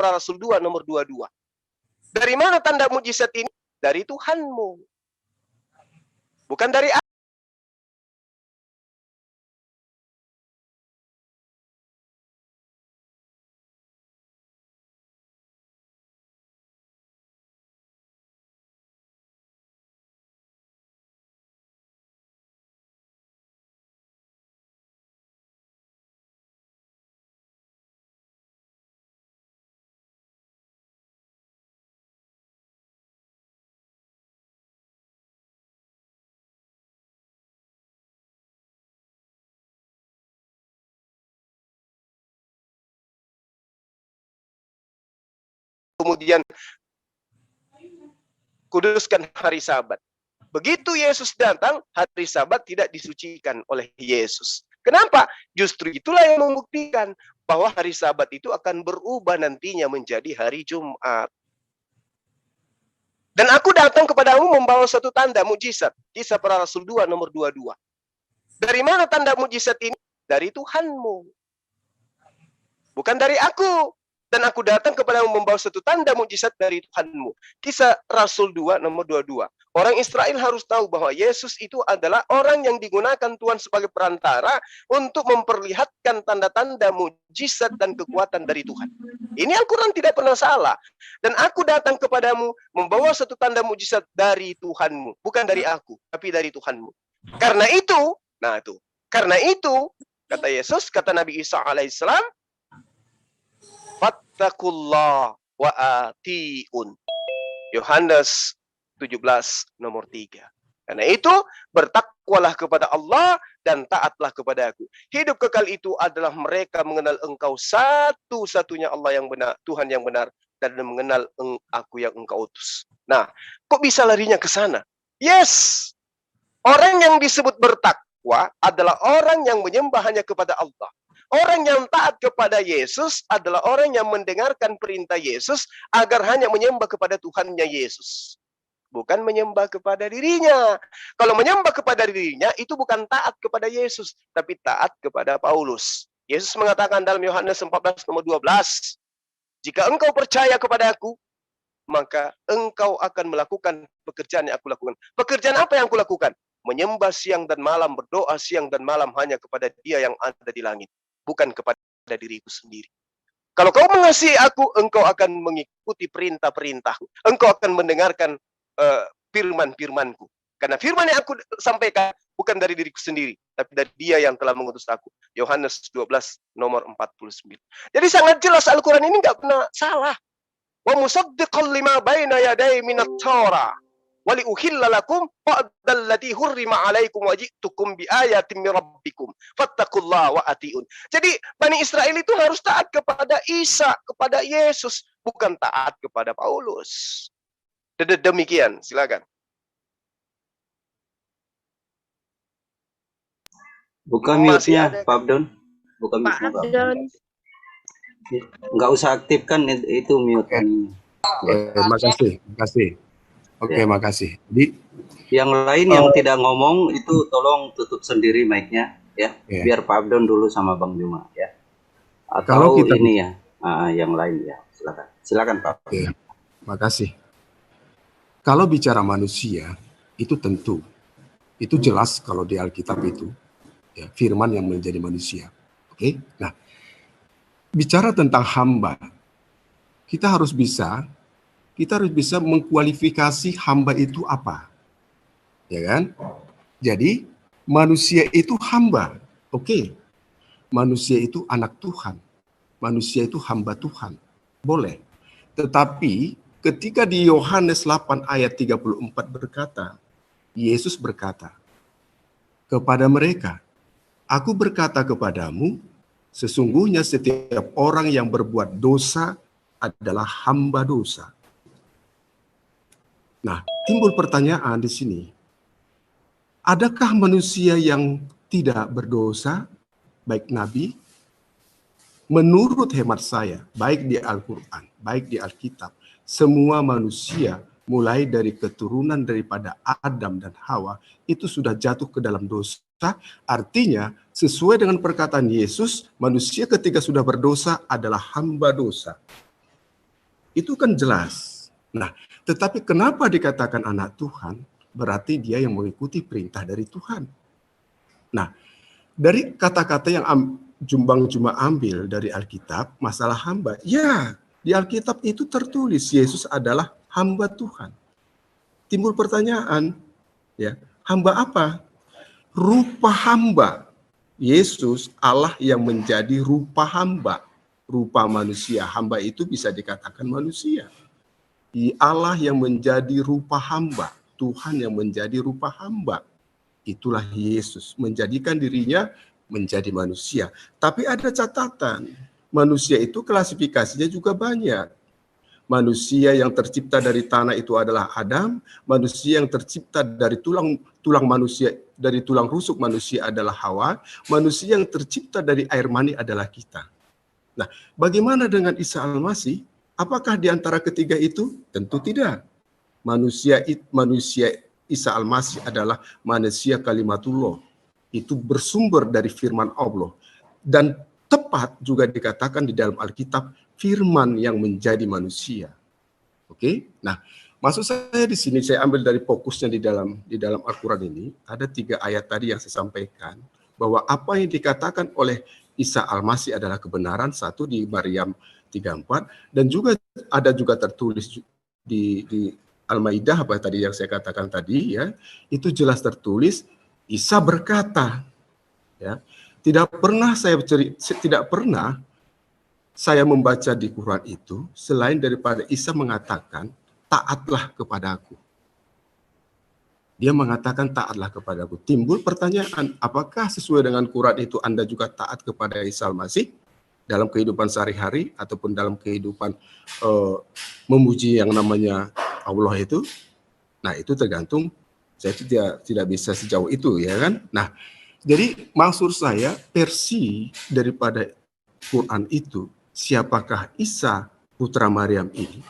Para Rasul 2 nomor 22. Dari mana tanda mujizat ini? Dari Tuhanmu. Bukan dari aku. Kemudian kuduskan hari Sabat. Begitu Yesus datang, hari Sabat tidak disucikan oleh Yesus. Kenapa? Justru itulah yang membuktikan bahwa hari Sabat itu akan berubah nantinya menjadi hari Jumat. Dan aku datang kepadamu membawa satu tanda mujizat. Kisah Para Rasul 2 nomor 22. Dari mana tanda mujizat ini? Dari Tuhanmu. Bukan dari aku. Dan aku datang kepadamu membawa satu tanda mujizat dari Tuhanmu. Kisah Rasul 2 nomor 22. Orang Israel harus tahu bahwa Yesus itu adalah orang yang digunakan Tuhan sebagai perantara untuk memperlihatkan tanda-tanda mujizat dan kekuatan dari Tuhan. Ini Al-Quran tidak pernah salah. Dan aku datang kepadamu membawa satu tanda mujizat dari Tuhanmu. Bukan dari aku, tapi dari Tuhanmu. Karena itu, kata Yesus, kata Nabi Isa alaihissalam, fattakullah wa atiun. Yohanes 17 nomor 3. Karena itu bertakwalah kepada Allah dan taatlah kepada aku. Hidup kekal itu adalah mereka mengenal engkau satu-satunya Allah yang benar, Tuhan yang benar, dan mengenal aku yang engkau utus. Nah, kok bisa larinya ke sana? Yes, orang yang disebut bertakwa adalah orang yang menyembah hanya kepada Allah. Orang yang taat kepada Yesus adalah orang yang mendengarkan perintah Yesus agar hanya menyembah kepada Tuhannya Yesus. Bukan menyembah kepada dirinya. Kalau menyembah kepada dirinya, itu bukan taat kepada Yesus, tapi taat kepada Paulus. Yesus mengatakan dalam Yohanes 14 nomor 12, jika engkau percaya kepada aku, maka engkau akan melakukan pekerjaan yang aku lakukan. Pekerjaan apa yang aku lakukan? Menyembah siang dan malam, berdoa siang dan malam hanya kepada Dia yang ada di langit. Bukan kepada diriku sendiri. Kalau kau mengasihi aku, engkau akan mengikuti perintah-perintahku. Engkau akan mendengarkan firman-firmanku. Karena firman yang aku sampaikan bukan dari diriku sendiri, tapi dari Dia yang telah mengutus aku. Yohanes 12 nomor 49. Jadi sangat jelas Al-Quran ini nggak pernah salah. Wa musaddiqan lima baina yaday minat Taurah. Wali uhilla lakum ba'dallati hurrima alaikum wa ji'tukum bi ayatin min rabbikum fattaqullaha wa atiun. Jadi Bani Israel itu harus taat kepada Isa, kepada Yesus, bukan taat kepada Paulus. Demikian, silakan. Buka mute-nya, Pak Abdon. Buka mute-nya, Pak Abdon. Nggak usah aktifkan itu mute. Makasih. Oke, makasih. Jadi yang lain yang tidak ngomong itu tolong tutup sendiri mic-nya ya. Biar Pak Abdon dulu sama Bang Juma ya. Atau kalau kita ini ya, yang lain ya. Silakan Pak. Oke. Makasih. Kalau bicara manusia itu tentu itu jelas kalau di Alkitab itu ya, firman yang menjadi manusia. Oke. Nah, bicara tentang hamba, kita harus bisa mengkualifikasi hamba itu apa. Ya kan? Jadi, manusia itu hamba. Oke. Manusia itu anak Tuhan. Manusia itu hamba Tuhan. Boleh. Tetapi, ketika di Yohanes 8 ayat 34 berkata, Yesus berkata kepada mereka, aku berkata kepadamu, sesungguhnya setiap orang yang berbuat dosa adalah hamba dosa. Nah, timbul pertanyaan di sini. Adakah manusia yang tidak berdosa, baik nabi? Menurut hemat saya, baik di Al-Quran, baik di Alkitab, semua manusia mulai dari keturunan daripada Adam dan Hawa itu sudah jatuh ke dalam dosa. Artinya, sesuai dengan perkataan Yesus, manusia ketika sudah berdosa adalah hamba dosa. Itu kan jelas. Nah, tetapi kenapa dikatakan anak Tuhan? Berarti dia yang mengikuti perintah dari Tuhan. Nah, dari kata-kata yang Jumbang cuma ambil dari Alkitab, masalah hamba. Ya, di Alkitab itu tertulis Yesus adalah hamba Tuhan. Timbul pertanyaan, ya, hamba apa? Rupa hamba. Yesus Allah yang menjadi rupa hamba. Rupa manusia. Hamba itu bisa dikatakan manusia. Allah yang menjadi rupa hamba. Tuhan yang menjadi rupa hamba. Itulah Yesus. Menjadikan dirinya menjadi manusia. Tapi ada catatan. Manusia itu klasifikasinya juga banyak. Manusia yang tercipta dari tanah itu adalah Adam. Manusia yang tercipta dari tulang manusia, dari tulang rusuk manusia adalah Hawa. Manusia yang tercipta dari air mani adalah kita. Nah, bagaimana dengan Isa Al-Masih? Apakah di antara ketiga itu? Tentu tidak. Manusia Isa Al-Masih adalah manusia kalimatullah. Itu bersumber dari firman Allah. Dan tepat juga dikatakan di dalam Alkitab, firman yang menjadi manusia. Oke? Nah, maksud saya di sini, saya ambil dari fokusnya di dalam Al-Quran ini, ada 3 ayat tadi yang saya sampaikan, bahwa apa yang dikatakan oleh Isa Al-Masih adalah kebenaran, satu di Maryam 34, dan juga ada juga tertulis di Al-Maidah, apa tadi yang saya katakan tadi, ya, itu jelas tertulis, Isa berkata, ya, tidak pernah saya membaca di Quran itu selain daripada Isa mengatakan taatlah kepadaku. Dia mengatakan taatlah kepadaku. Timbul pertanyaan, apakah sesuai dengan Quran itu Anda juga taat kepada Isa Al-Masih dalam kehidupan sehari-hari ataupun dalam kehidupan memuji yang namanya Allah itu? Nah, itu tergantung. Saya tidak bisa sejauh itu, ya kan? Nah, jadi maksud saya versi daripada Quran itu, siapakah Isa putra Maryam ini,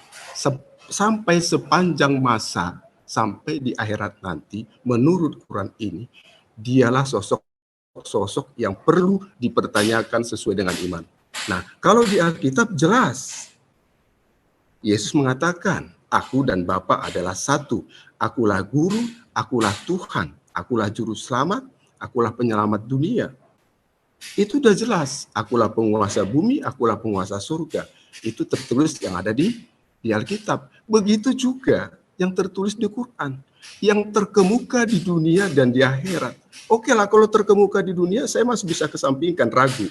sampai sepanjang masa, sampai di akhirat nanti, menurut Quran ini, dialah sosok yang perlu dipertanyakan sesuai dengan iman. Nah, kalau di Alkitab jelas, Yesus mengatakan, aku dan Bapa adalah satu. Akulah guru, akulah Tuhan, akulah juru selamat, akulah penyelamat dunia. Itu sudah jelas. Akulah penguasa bumi, akulah penguasa surga. Itu tertulis yang ada di Alkitab. Begitu juga yang tertulis di Quran. Yang terkemuka di dunia dan di akhirat. Oke lah, kalau terkemuka di dunia, saya masih bisa kesampingkan, ragu.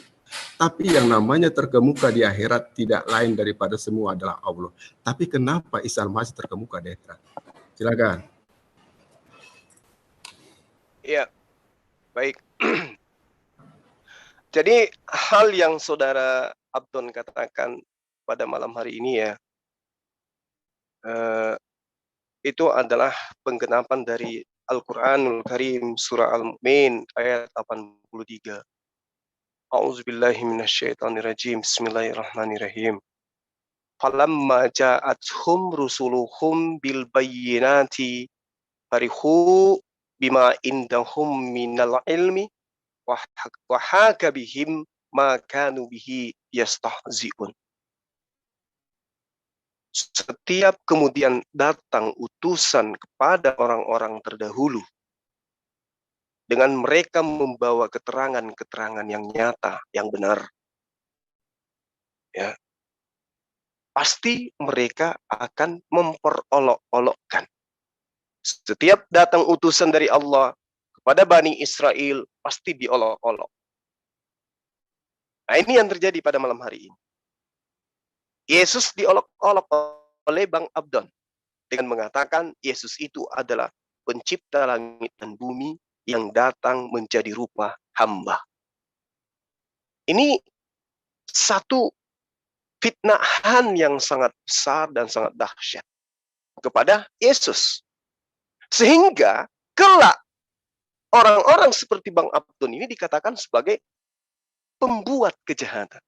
Tapi yang namanya terkemuka di akhirat tidak lain daripada semua adalah Allah. Tapi kenapa Isa Al-Masih terkemuka di akhirat? Silakan. Ya, baik. Jadi hal yang saudara Abdon katakan pada malam hari ini ya, itu adalah penggenapan dari Al-Quranul Karim surah Al-Mu'min ayat 83. A'udzubillahi minasyaitonirrajim. Bismillahirrahmanirrahim. Falamma ja'athum rusuluhum bil bayyinati farihu bima indahum minal ilmi wa haka bihim ma kanu bihi yastahzi'un. Setiap kemudian datang utusan kepada orang-orang terdahulu dengan mereka membawa keterangan-keterangan yang nyata, yang benar, ya, pasti mereka akan memperolok-olokkan. Setiap datang utusan dari Allah kepada Bani Israel, pasti diolok-olok. Nah, ini yang terjadi pada malam hari ini. Yesus diolok-olok oleh Bang Abdon dengan mengatakan Yesus itu adalah pencipta langit dan bumi yang datang menjadi rupa hamba. Ini satu fitnahan yang sangat besar dan sangat dahsyat kepada Yesus. Sehingga kelak orang-orang seperti Bang Abdon ini dikatakan sebagai pembuat kejahatan.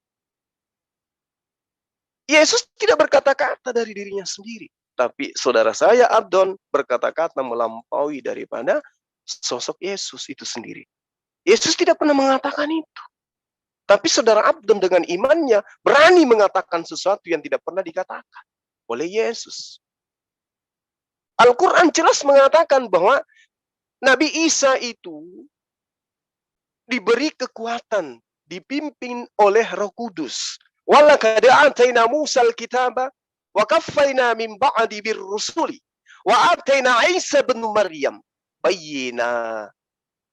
Yesus tidak berkata-kata dari dirinya sendiri. Tapi saudara saya Abdon berkata-kata melampaui daripada sosok Yesus itu sendiri. Yesus tidak pernah mengatakan itu. Tapi saudara Abdon dengan imannya berani mengatakan sesuatu yang tidak pernah dikatakan. oleh Yesus. Al-Quran jelas mengatakan bahwa Nabi Isa itu diberi kekuatan, dipimpin oleh Roh Kudus. Walaqad atayna Musal kitaba wa kaffayna min ba'di birrusuli wa atayna Isa bin Maryam bayyina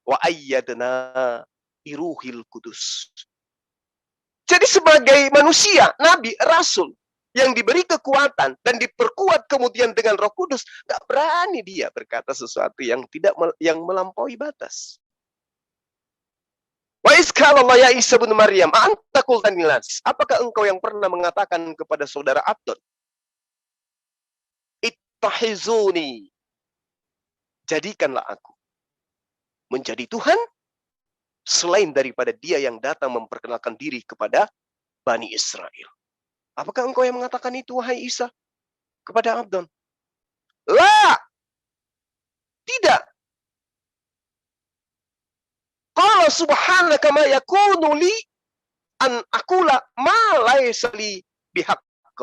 wa ayyadna biruhil kudus. Jadi sebagai manusia, nabi, rasul yang diberi kekuatan dan diperkuat kemudian dengan Roh Kudus, nggak berani dia berkata sesuatu yang yang melampaui batas. Wa iskala Allah ya Isa bin Maryam, anta qulta lin-nas, apakah engkau yang pernah mengatakan kepada saudara Abdon, ittahizuni, jadikanlah aku menjadi Tuhan selain daripada dia yang datang memperkenalkan diri kepada Bani Israel. Apakah engkau yang mengatakan itu, wahai Isa, kepada Abdon? La, tidak. Qala subhanaka ma yakunu li an aqula ma laysa li bihaqq.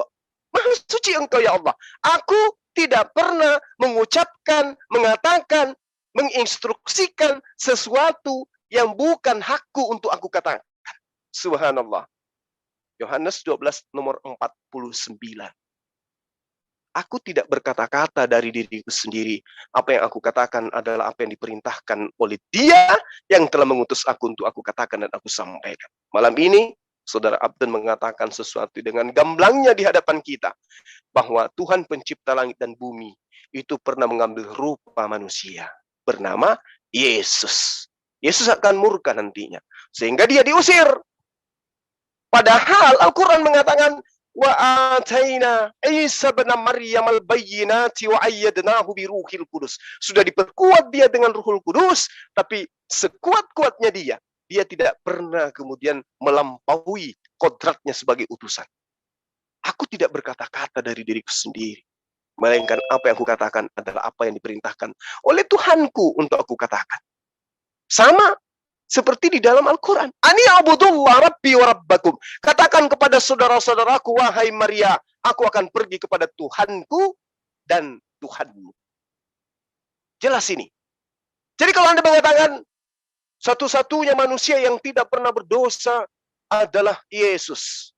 Maha suci engkau ya Allah. Aku tidak pernah mengucapkan, mengatakan, menginstruksikan sesuatu yang bukan hakku untuk aku katakan. Subhanallah. Yohanes 12 nomor 49. Aku tidak berkata-kata dari diriku sendiri. Apa yang aku katakan adalah apa yang diperintahkan oleh Dia yang telah mengutus aku untuk aku katakan dan aku sampaikan. Malam ini, Saudara Abdon mengatakan sesuatu dengan gamblangnya di hadapan kita. Bahwa Tuhan pencipta langit dan bumi itu pernah mengambil rupa manusia. Bernama Yesus. Yesus akan murka nantinya. Sehingga dia diusir. Padahal Al-Quran mengatakan, wa ataina Isa bin Maryam al-bayyinati wa ayyadnahu bi ruhil kudus. Sudah diperkuat dia dengan Ruhul Kudus, tapi sekuat-kuatnya dia tidak pernah kemudian melampaui kodratnya sebagai utusan. Aku tidak berkata-kata dari diriku sendiri, melainkan apa yang aku katakan adalah apa yang diperintahkan oleh Tuhanku untuk aku katakan. Sama seperti di dalam Al-Quran. Ani abudullah rabbi wa rabbakum. Katakan kepada saudara-saudaraku, wahai Maria, aku akan pergi kepada Tuhanku dan Tuhanmu. Jelas ini. Jadi kalau Anda mengatakan satu-satunya manusia yang tidak pernah berdosa adalah Yesus,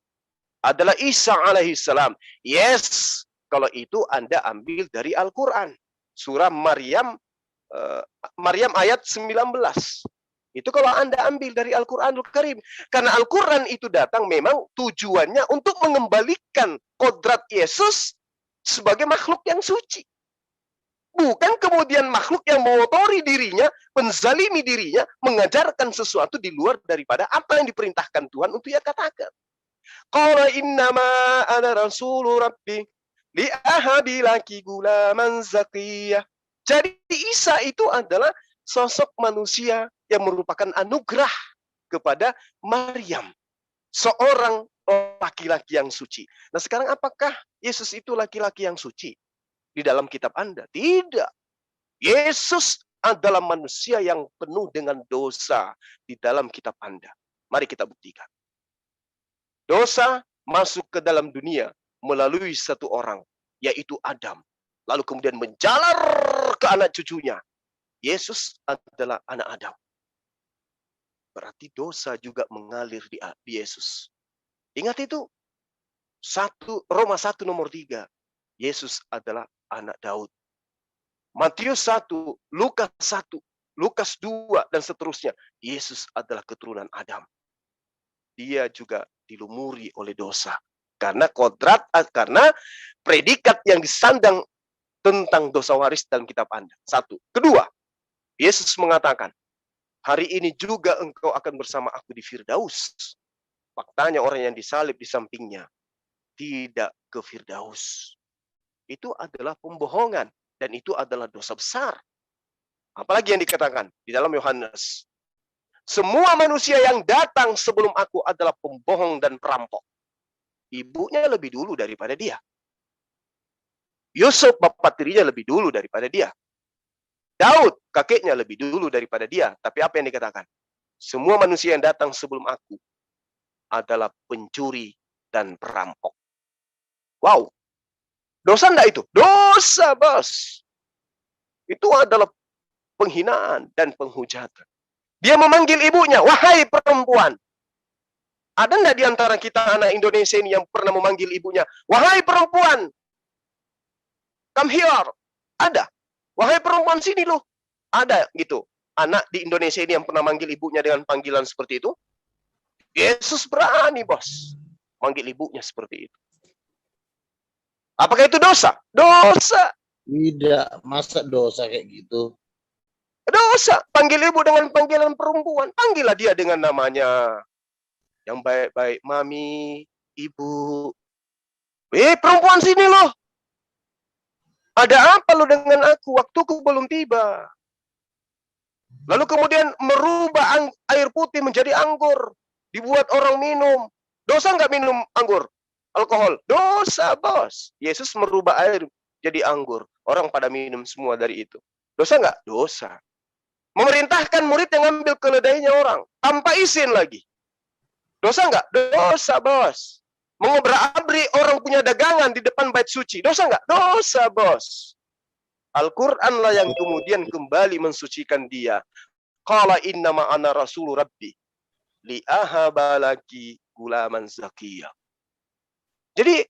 adalah Isa alaihissalam. Yes, kalau itu Anda ambil dari Al-Quran. Surah Maryam ayat 19. Itu kalau Anda ambil dari Al-Quranul Karim. Karena Al-Quran itu datang memang tujuannya untuk mengembalikan kodrat Yesus sebagai makhluk yang suci. Bukan kemudian makhluk yang mengotori dirinya, menzalimi dirinya, mengajarkan sesuatu di luar daripada apa yang diperintahkan Tuhan untuk ia katakan. Qala innama ana rasulu rabbi li'ahabi laki gulaman zakiyah. Jadi Isa itu adalah sosok manusia yang merupakan anugerah kepada Maryam, seorang laki-laki yang suci. Nah sekarang apakah Yesus itu laki-laki yang suci di dalam kitab Anda? Tidak. Yesus adalah manusia yang penuh dengan dosa di dalam kitab Anda. Mari kita buktikan. Dosa masuk ke dalam dunia melalui satu orang, yaitu Adam. Lalu kemudian menjalar ke anak cucunya. Yesus adalah anak Adam. Berarti dosa juga mengalir di Yesus. Ingat itu. Roma 1 nomor 3. Yesus adalah anak Daud. Matius 1, Lukas 1, Lukas 2, dan seterusnya. Yesus adalah keturunan Adam. Dia juga dilumuri oleh dosa. Karena predikat yang disandang tentang dosa waris dalam kitab Anda. Satu. Kedua, Yesus mengatakan, hari ini juga engkau akan bersama aku di Firdaus. Faktanya orang yang disalib di sampingnya tidak ke Firdaus. Itu adalah pembohongan. Dan itu adalah dosa besar. Apalagi yang dikatakan di dalam Yohanes. Semua manusia yang datang sebelum aku adalah pembohong dan perampok. Ibunya lebih dulu daripada dia. Yusuf bapak tirinya lebih dulu daripada dia. Daud, kakeknya lebih dulu daripada dia. Tapi apa yang dikatakan? Semua manusia yang datang sebelum aku adalah pencuri dan perampok. Wow. Dosa enggak itu? Dosa, bos. Itu adalah penghinaan dan penghujatan. Dia memanggil ibunya, wahai perempuan. Ada enggak di antara kita anak Indonesia ini yang pernah memanggil ibunya, wahai perempuan, come here? Ada. Wahai perempuan, sini loh. Ada gitu. Anak di Indonesia ini yang pernah manggil ibunya dengan panggilan seperti itu? Yesus berani, bos. Manggil ibunya seperti itu. Apakah itu dosa? Dosa. Tidak, masa dosa kayak gitu? Dosa. Panggil ibu dengan panggilan perempuan. Panggillah dia dengan namanya yang baik-baik. Mami, ibu. Perempuan sini loh. Ada apa lo dengan aku? Waktuku belum tiba. Lalu kemudian merubah air putih menjadi anggur. Dibuat orang minum. Dosa nggak minum anggur? Alkohol. Dosa, bos. Yesus merubah air jadi anggur. Orang pada minum semua dari itu. Dosa nggak? Dosa. Memerintahkan murid yang ngambil keledainya orang. Tanpa izin lagi. Dosa nggak? Dosa, bos. Mengobrak-abrik orang punya dagangan di depan bait suci. Dosa nggak? Dosa, bos. Al-Quran lah yang kemudian kembali mensucikan dia. Qala innama ana rasulu rabbi li'ahaba laki gulaman zakiyah. Jadi,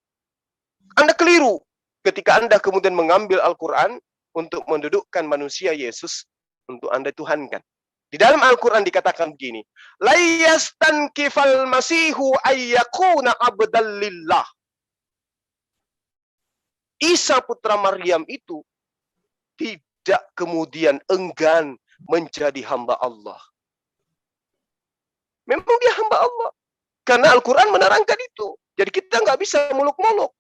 Anda keliru ketika Anda kemudian mengambil Al-Quran untuk mendudukkan manusia Yesus untuk Anda tuhankan. Di dalam Al-Quran dikatakan begini, la yastankifal masihu ayyakuna abdal lillah. Isa putra Maryam itu tidak kemudian enggan menjadi hamba Allah. Memang dia hamba Allah. Karena Al-Quran menerangkan itu. Jadi kita nggak bisa muluk-muluk.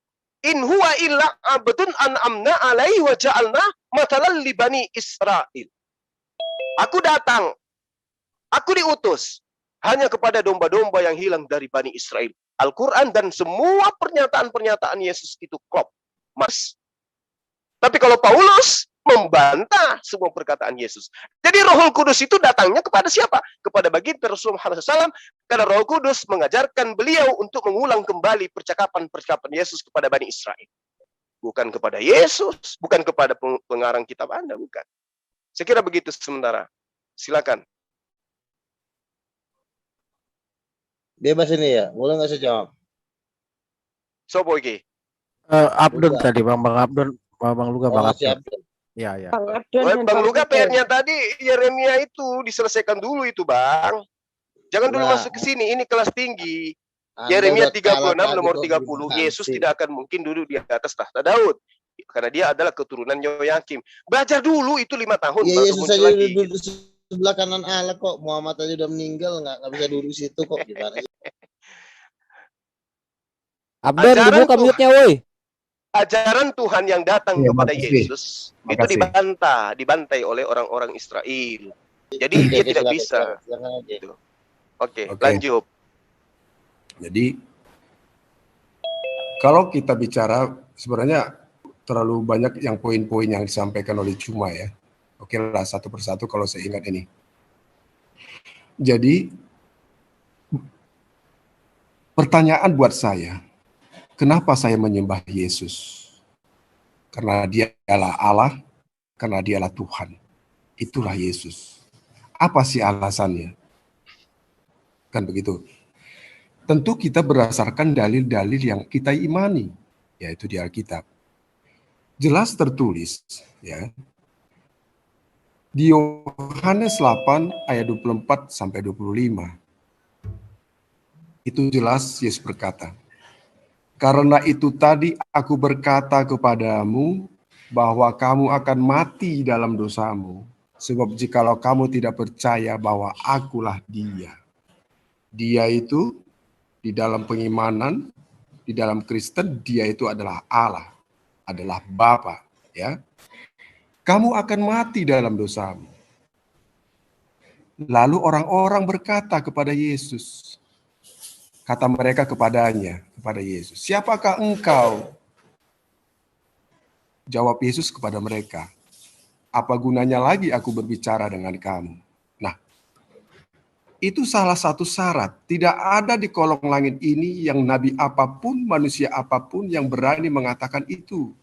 In huwa illa abdun an'amna alaihi wa ja'alna matalan li bani Israel. Aku datang. Aku diutus hanya kepada domba-domba yang hilang dari Bani Israel. Al-Quran dan semua pernyataan-pernyataan Yesus itu klop. Mas. Tapi kalau Paulus membantah semua perkataan Yesus. Jadi Roh Kudus itu datangnya kepada siapa? Kepada baginda Rasulullah SAW. Karena Roh Kudus mengajarkan beliau untuk mengulang kembali percakapan-percakapan Yesus kepada Bani Israel. Bukan kepada Yesus. Bukan kepada pengarang kitab Anda. Bukan. Saya kira begitu sementara. Silakan. Bebas ini ya, boleh nggak saya jawab? Sopo iki? Abdon Luga. tadi, Bang Abdon, Bang Luga, Bang Si Abdon. Abdul. Iya. Bang Luga PR-nya tadi Yeremia itu diselesaikan dulu itu, Bang. Jangan dulu Nah, masuk ke sini, ini kelas tinggi. Anda Yeremia udah 36 kalah nomor tadi kok 30. gimana Yesus sih? tidak akan mungkin duduk di atas tahta Daud. Karena dia adalah keturunan Yoyakim. Belajar dulu itu 5 tahun Iya, baru Yesus muncul aja lagi. udah duduk sebelah kanan Allah kok. Muhammad aja udah meninggal, nggak bisa duduk situ kok. Gimana sih? Abdon Ajaran dibuka Tuhan. mute-nya, woi. Ajaran Tuhan yang datang Iya, kepada makasih. Yesus itu Makasih. dibantai oleh orang-orang Israel. Jadi Oke, dia oke, tidak silakan, bisa. silakan aja. Gitu. Oke, Oke. lanjut. Jadi kalau kita bicara sebenarnya terlalu banyak yang poin-poin yang disampaikan oleh Cuma ya. Oke lah satu persatu kalau saya ingat ini. Jadi pertanyaan buat saya, kenapa saya menyembah Yesus? Karena dia adalah Allah, karena dialah Tuhan. Itulah Yesus. Apa sih alasannya? Kan begitu. Tentu kita berdasarkan dalil-dalil yang kita imani, yaitu di Alkitab. Jelas tertulis, ya, di Yohanes 8 ayat 24 sampai 25. Itu jelas Yesus berkata, karena itu tadi aku berkata kepadamu bahwa kamu akan mati dalam dosamu, sebab jikalau kamu tidak percaya bahwa akulah dia. Dia itu di dalam pengimanan, di dalam Kristen, dia itu adalah Allah, adalah Bapa, ya. Kamu akan mati dalam dosamu. Lalu orang-orang berkata kepada Yesus, kata mereka kepadanya, kepada Yesus, siapakah engkau? Jawab Yesus kepada mereka, apa gunanya lagi aku berbicara dengan kamu? Nah, itu salah satu syarat. Tidak ada di kolong langit ini yang nabi apapun, manusia apapun yang berani mengatakan itu.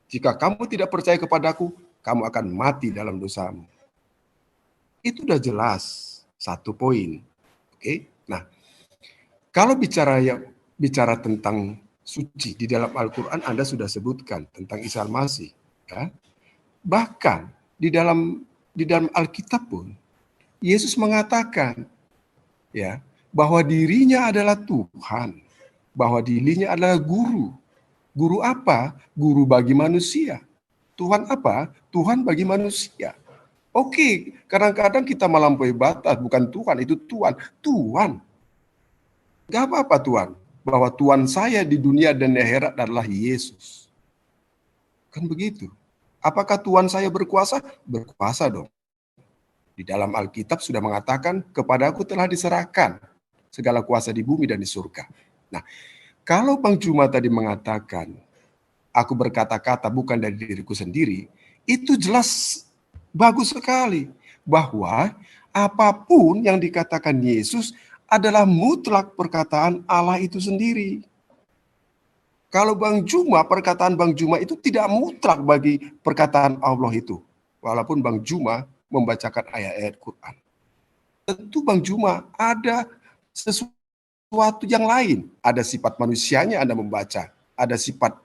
Jika kamu tidak percaya kepadaku, kamu akan mati dalam dosamu. Itu udah jelas, satu poin. Oke. Nah, kalau bicara tentang suci di dalam Al-Quran, Anda sudah sebutkan tentang Isa Al-Masih. Ya. Bahkan di dalam Alkitab pun, Yesus mengatakan ya bahwa dirinya adalah Tuhan, bahwa dirinya adalah guru. Guru apa? Guru bagi manusia. Tuhan apa? Tuhan bagi manusia. Oke, kadang-kadang kita melampaui batas, bukan Tuhan, itu Tuhan. Tuhan. Gak apa-apa Tuhan. Bahwa Tuhan saya di dunia dan di akhirat adalah Yesus. Kan begitu. Apakah Tuhan saya berkuasa? Berkuasa dong. Di dalam Alkitab sudah mengatakan, kepadaku telah diserahkan segala kuasa di bumi dan di surga. Nah, kalau Bang Juma tadi mengatakan, aku berkata-kata bukan dari diriku sendiri, itu jelas bagus sekali. Bahwa apapun yang dikatakan Yesus adalah mutlak perkataan Allah itu sendiri. Kalau Bang Juma, perkataan Bang Juma itu tidak mutlak bagi perkataan Allah itu. Walaupun Bang Juma membacakan ayat-ayat Quran. Tentu Bang Juma ada sesuatu yang lain. Ada sifat manusianya Anda membaca. Ada sifat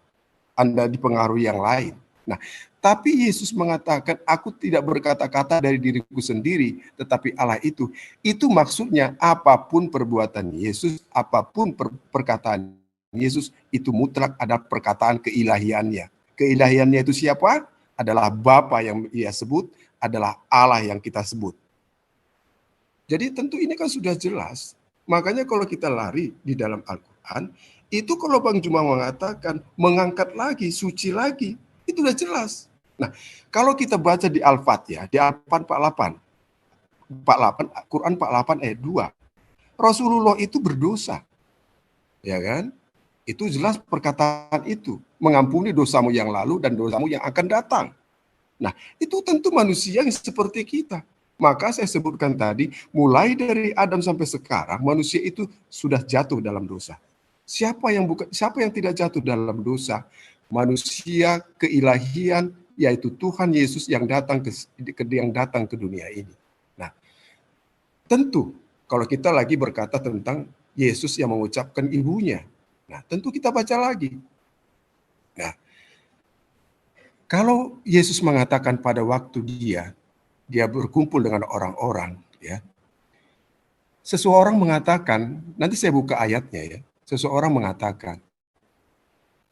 Anda dipengaruhi yang lain. Nah, tapi Yesus mengatakan, aku tidak berkata-kata dari diriku sendiri, tetapi Allah itu. Itu maksudnya apapun perbuatan Yesus, apapun perkataan Yesus, itu mutlak ada perkataan keilahiannya. Keilahiannya itu siapa? Adalah Bapa yang ia sebut, adalah Allah yang kita sebut. Jadi tentu ini kan sudah jelas. Makanya kalau kita lari di dalam Al-Quran, itu kalau Bang Juma mengatakan mengangkat lagi, suci lagi, itu sudah jelas. Nah, kalau kita baca di Al-Fatihah, di Al-Fatihah 48, Quran 48 ayat 2, Rasulullah itu berdosa. Ya kan? Itu jelas perkataan itu. Mengampuni dosamu yang lalu dan dosamu yang akan datang. Nah, itu tentu manusia yang seperti kita. Maka saya sebutkan tadi, mulai dari Adam sampai sekarang, manusia itu sudah jatuh dalam dosa. Siapa yang tidak jatuh dalam dosa? Manusia keilahian, yaitu Tuhan Yesus yang datang ke dunia ini. Nah, tentu kalau kita lagi berkata tentang Yesus yang mengucapkan ibunya, nah tentu kita baca lagi. Nah, kalau Yesus mengatakan pada waktu dia berkumpul dengan orang-orang, ya, seseorang mengatakan, nanti saya buka ayatnya ya, seseorang mengatakan,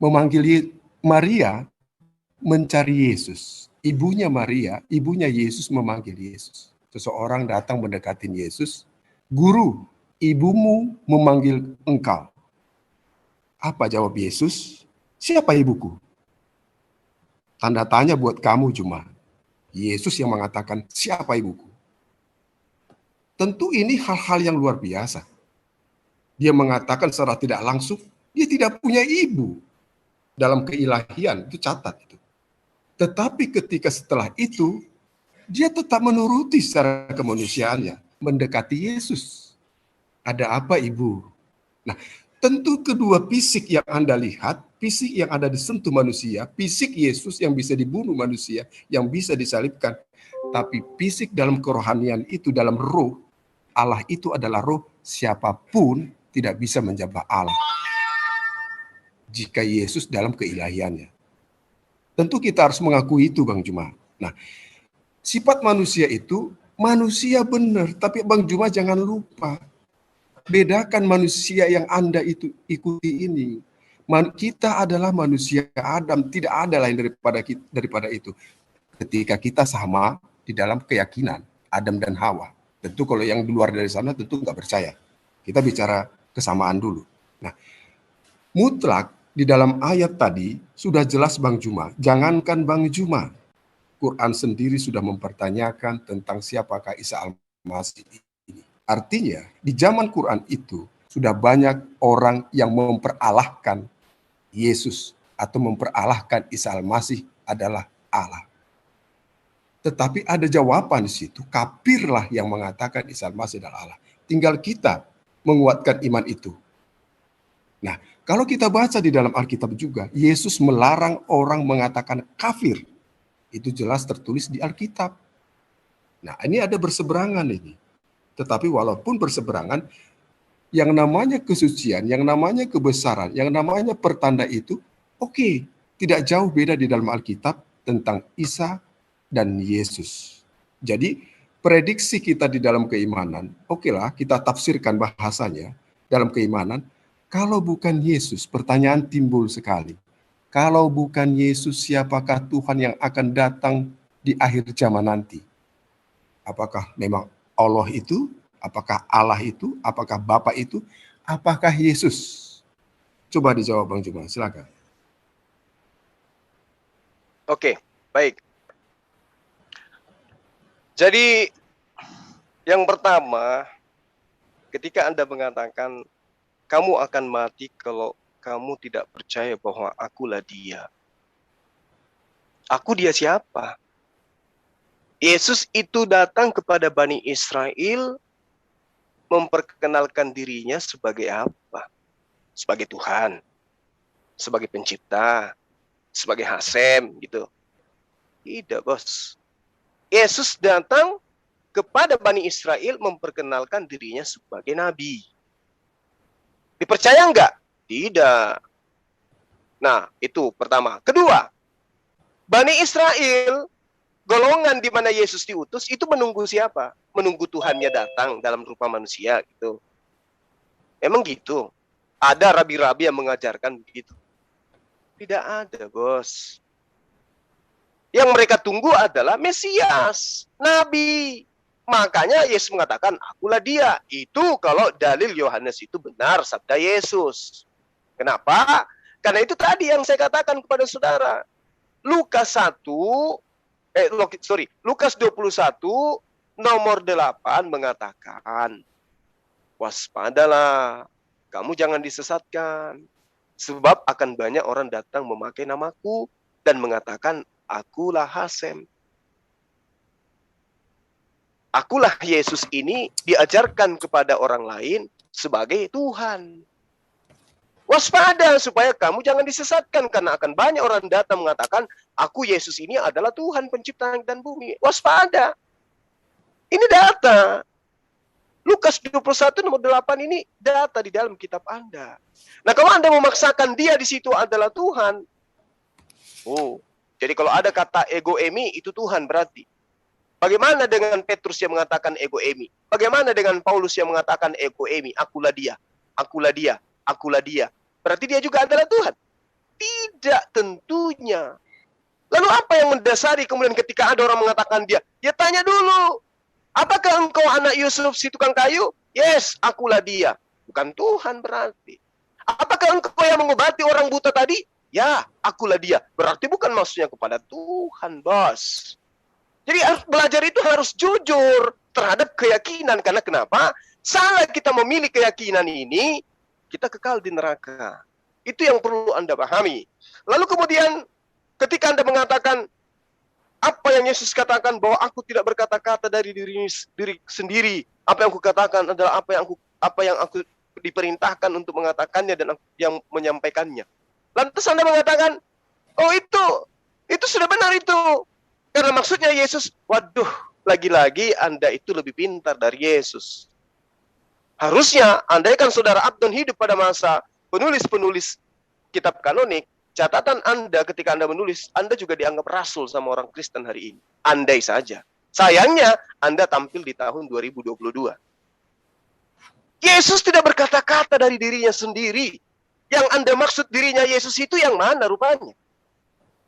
memanggil Maria mencari Yesus. Ibunya Maria, ibunya Yesus memanggil Yesus. Seseorang datang mendekatin Yesus, Guru, ibumu memanggil engkau. Apa jawab Yesus? Siapa ibuku? Tanda tanya buat kamu cuma. Yesus yang mengatakan, siapa ibuku? Tentu ini hal-hal yang luar biasa. Dia mengatakan secara tidak langsung, dia tidak punya ibu. Dalam keilahian, itu catat itu. Tetapi ketika setelah itu, dia tetap menuruti secara kemanusiaannya, mendekati Yesus. Ada apa ibu? Nah, tentu kedua fisik yang Anda lihat, fisik yang ada disentuh manusia, fisik Yesus yang bisa dibunuh manusia, yang bisa disalibkan. Tapi fisik dalam kerohanian itu, dalam roh, Allah itu adalah roh, siapapun tidak bisa menjamah Allah. Jika Yesus dalam keilahiannya. Tentu kita harus mengakui itu Bang Juma. Nah, sifat manusia itu, manusia benar. Tapi Bang Juma jangan lupa, bedakan manusia yang Anda itu ikuti ini. Kita adalah manusia Adam, tidak ada lain daripada itu. Ketika kita sama di dalam keyakinan Adam dan Hawa. Tentu kalau yang di luar dari sana tentu nggak percaya. Kita bicara kesamaan dulu. Nah, mutlak di dalam ayat tadi sudah jelas Bang Juma. Jangankan Bang Juma, Quran sendiri sudah mempertanyakan tentang siapakah Isa Al-Masih ini. Artinya di zaman Quran itu sudah banyak orang yang memperalahkan Yesus atau memperalahkan Isa Al-Masih adalah Allah. Tetapi ada jawaban di situ, kafirlah yang mengatakan Isa Al-Masih adalah Allah. Tinggal kita menguatkan iman itu. Nah, Kalau kita baca di dalam Alkitab juga, Yesus melarang orang mengatakan kafir. Itu jelas tertulis di Alkitab. Nah, ini ada berseberangan ini. Tetapi walaupun berseberangan, yang namanya kesucian, yang namanya kebesaran, yang namanya pertanda itu, oke, tidak jauh beda di dalam Alkitab tentang Isa dan Yesus. Jadi, prediksi kita di dalam keimanan, okelah kita tafsirkan bahasanya dalam keimanan. Kalau bukan Yesus, pertanyaan timbul sekali. Kalau bukan Yesus, siapakah Tuhan yang akan datang di akhir zaman nanti? Apakah memang Allah itu? Apakah Allah itu? Apakah Bapa itu? Apakah Yesus? Coba dijawab Bang Juma, silakan. Oke, baik. Jadi yang pertama, ketika Anda mengatakan kamu akan mati kalau kamu tidak percaya bahwa akulah dia. Aku dia siapa? Yesus itu datang kepada Bani Israel memperkenalkan dirinya sebagai apa? Sebagai Tuhan, sebagai pencipta, sebagai Hasem gitu. Tidak, bos. Yesus datang kepada Bani Israel memperkenalkan dirinya sebagai nabi. Dipercaya enggak? Tidak. Nah, itu pertama. Kedua, Bani Israel, golongan di mana Yesus diutus, itu menunggu siapa? Menunggu Tuhannya datang dalam rupa manusia gitu. Emang gitu? Ada rabi-rabi yang mengajarkan begitu? Tidak ada, bos. Yang mereka tunggu adalah Mesias, Nabi. Makanya Yesus mengatakan, akulah dia. Itu kalau dalil Yohanes itu benar, sabda Yesus. Kenapa? Karena itu tadi yang saya katakan kepada saudara. Lukas 21, nomor 8 mengatakan, waspadalah, kamu jangan disesatkan. Sebab akan banyak orang datang memakai namaku dan mengatakan, akulah Hasem. Akulah Yesus ini diajarkan kepada orang lain sebagai Tuhan. Waspada supaya kamu jangan disesatkan karena akan banyak orang datang mengatakan aku Yesus ini adalah Tuhan pencipta langit dan bumi. Waspada. Ini data. Lukas 21 nomor 8 ini data di dalam kitab Anda. Nah, kalau Anda memaksakan dia di situ adalah Tuhan. Oh, jadi kalau ada kata ego emi itu Tuhan berarti. Bagaimana dengan Petrus yang mengatakan ego emi? Bagaimana dengan Paulus yang mengatakan ego emi? Akulah dia, akulah dia, akulah dia. Berarti dia juga adalah Tuhan? Tidak tentunya. Lalu apa yang mendasari kemudian ketika ada orang mengatakan dia? Ya tanya dulu. Apakah engkau anak Yusuf si tukang kayu? Yes, akulah dia. Bukan Tuhan berarti. Apakah engkau yang mengobati orang buta tadi? Ya, akulah dia. Berarti bukan maksudnya kepada Tuhan, bos. Jadi belajar itu harus jujur terhadap keyakinan. Karena kenapa? Salah kita memilih keyakinan ini, kita kekal di neraka. Itu yang perlu Anda pahami. Lalu kemudian ketika Anda mengatakan, apa yang Yesus katakan bahwa aku tidak berkata-kata dari diri sendiri. Apa yang aku katakan adalah apa yang aku diperintahkan untuk mengatakannya dan yang menyampaikannya. Lantas Anda mengatakan, oh itu sudah benar itu. Karena maksudnya Yesus, waduh, lagi-lagi Anda itu lebih pintar dari Yesus. Harusnya, andaikan saudara Abdon hidup pada masa penulis-penulis kitab kanonik, catatan Anda ketika Anda menulis, Anda juga dianggap rasul sama orang Kristen hari ini. Andai saja. Sayangnya, Anda tampil di tahun 2022. Yesus tidak berkata-kata dari dirinya sendiri. Yang Anda maksud dirinya Yesus itu yang mana rupanya?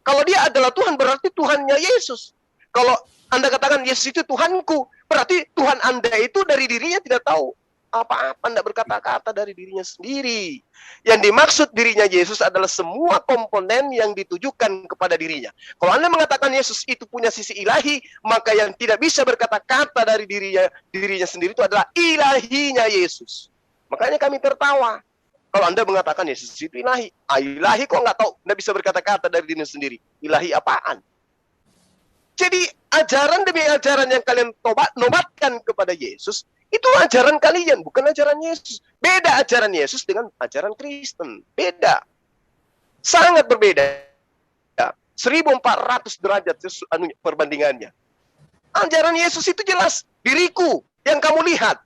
Kalau dia adalah Tuhan, berarti Tuhannya Yesus. Kalau Anda katakan Yesus itu Tuhanku, berarti Tuhan Anda itu dari dirinya tidak tahu apa-apa, tidak berkata-kata dari dirinya sendiri. Yang dimaksud dirinya Yesus adalah semua komponen yang ditujukan kepada dirinya. Kalau Anda mengatakan Yesus itu punya sisi ilahi, maka yang tidak bisa berkata-kata dari dirinya sendiri itu adalah ilahinya Yesus. Makanya kami tertawa. Kalau Anda mengatakan Yesus itu ilahi, ilahi kok nggak tahu, nggak bisa berkata-kata dari dirinya sendiri. Ilahi apaan? Jadi ajaran demi ajaran yang kalian nobatkan kepada Yesus, Itu ajaran kalian, bukan ajaran Yesus. Beda ajaran Yesus dengan ajaran Kristen. Beda. Sangat berbeda. 1400 derajat perbandingannya. Ajaran Yesus itu jelas. Diriku yang kamu lihat.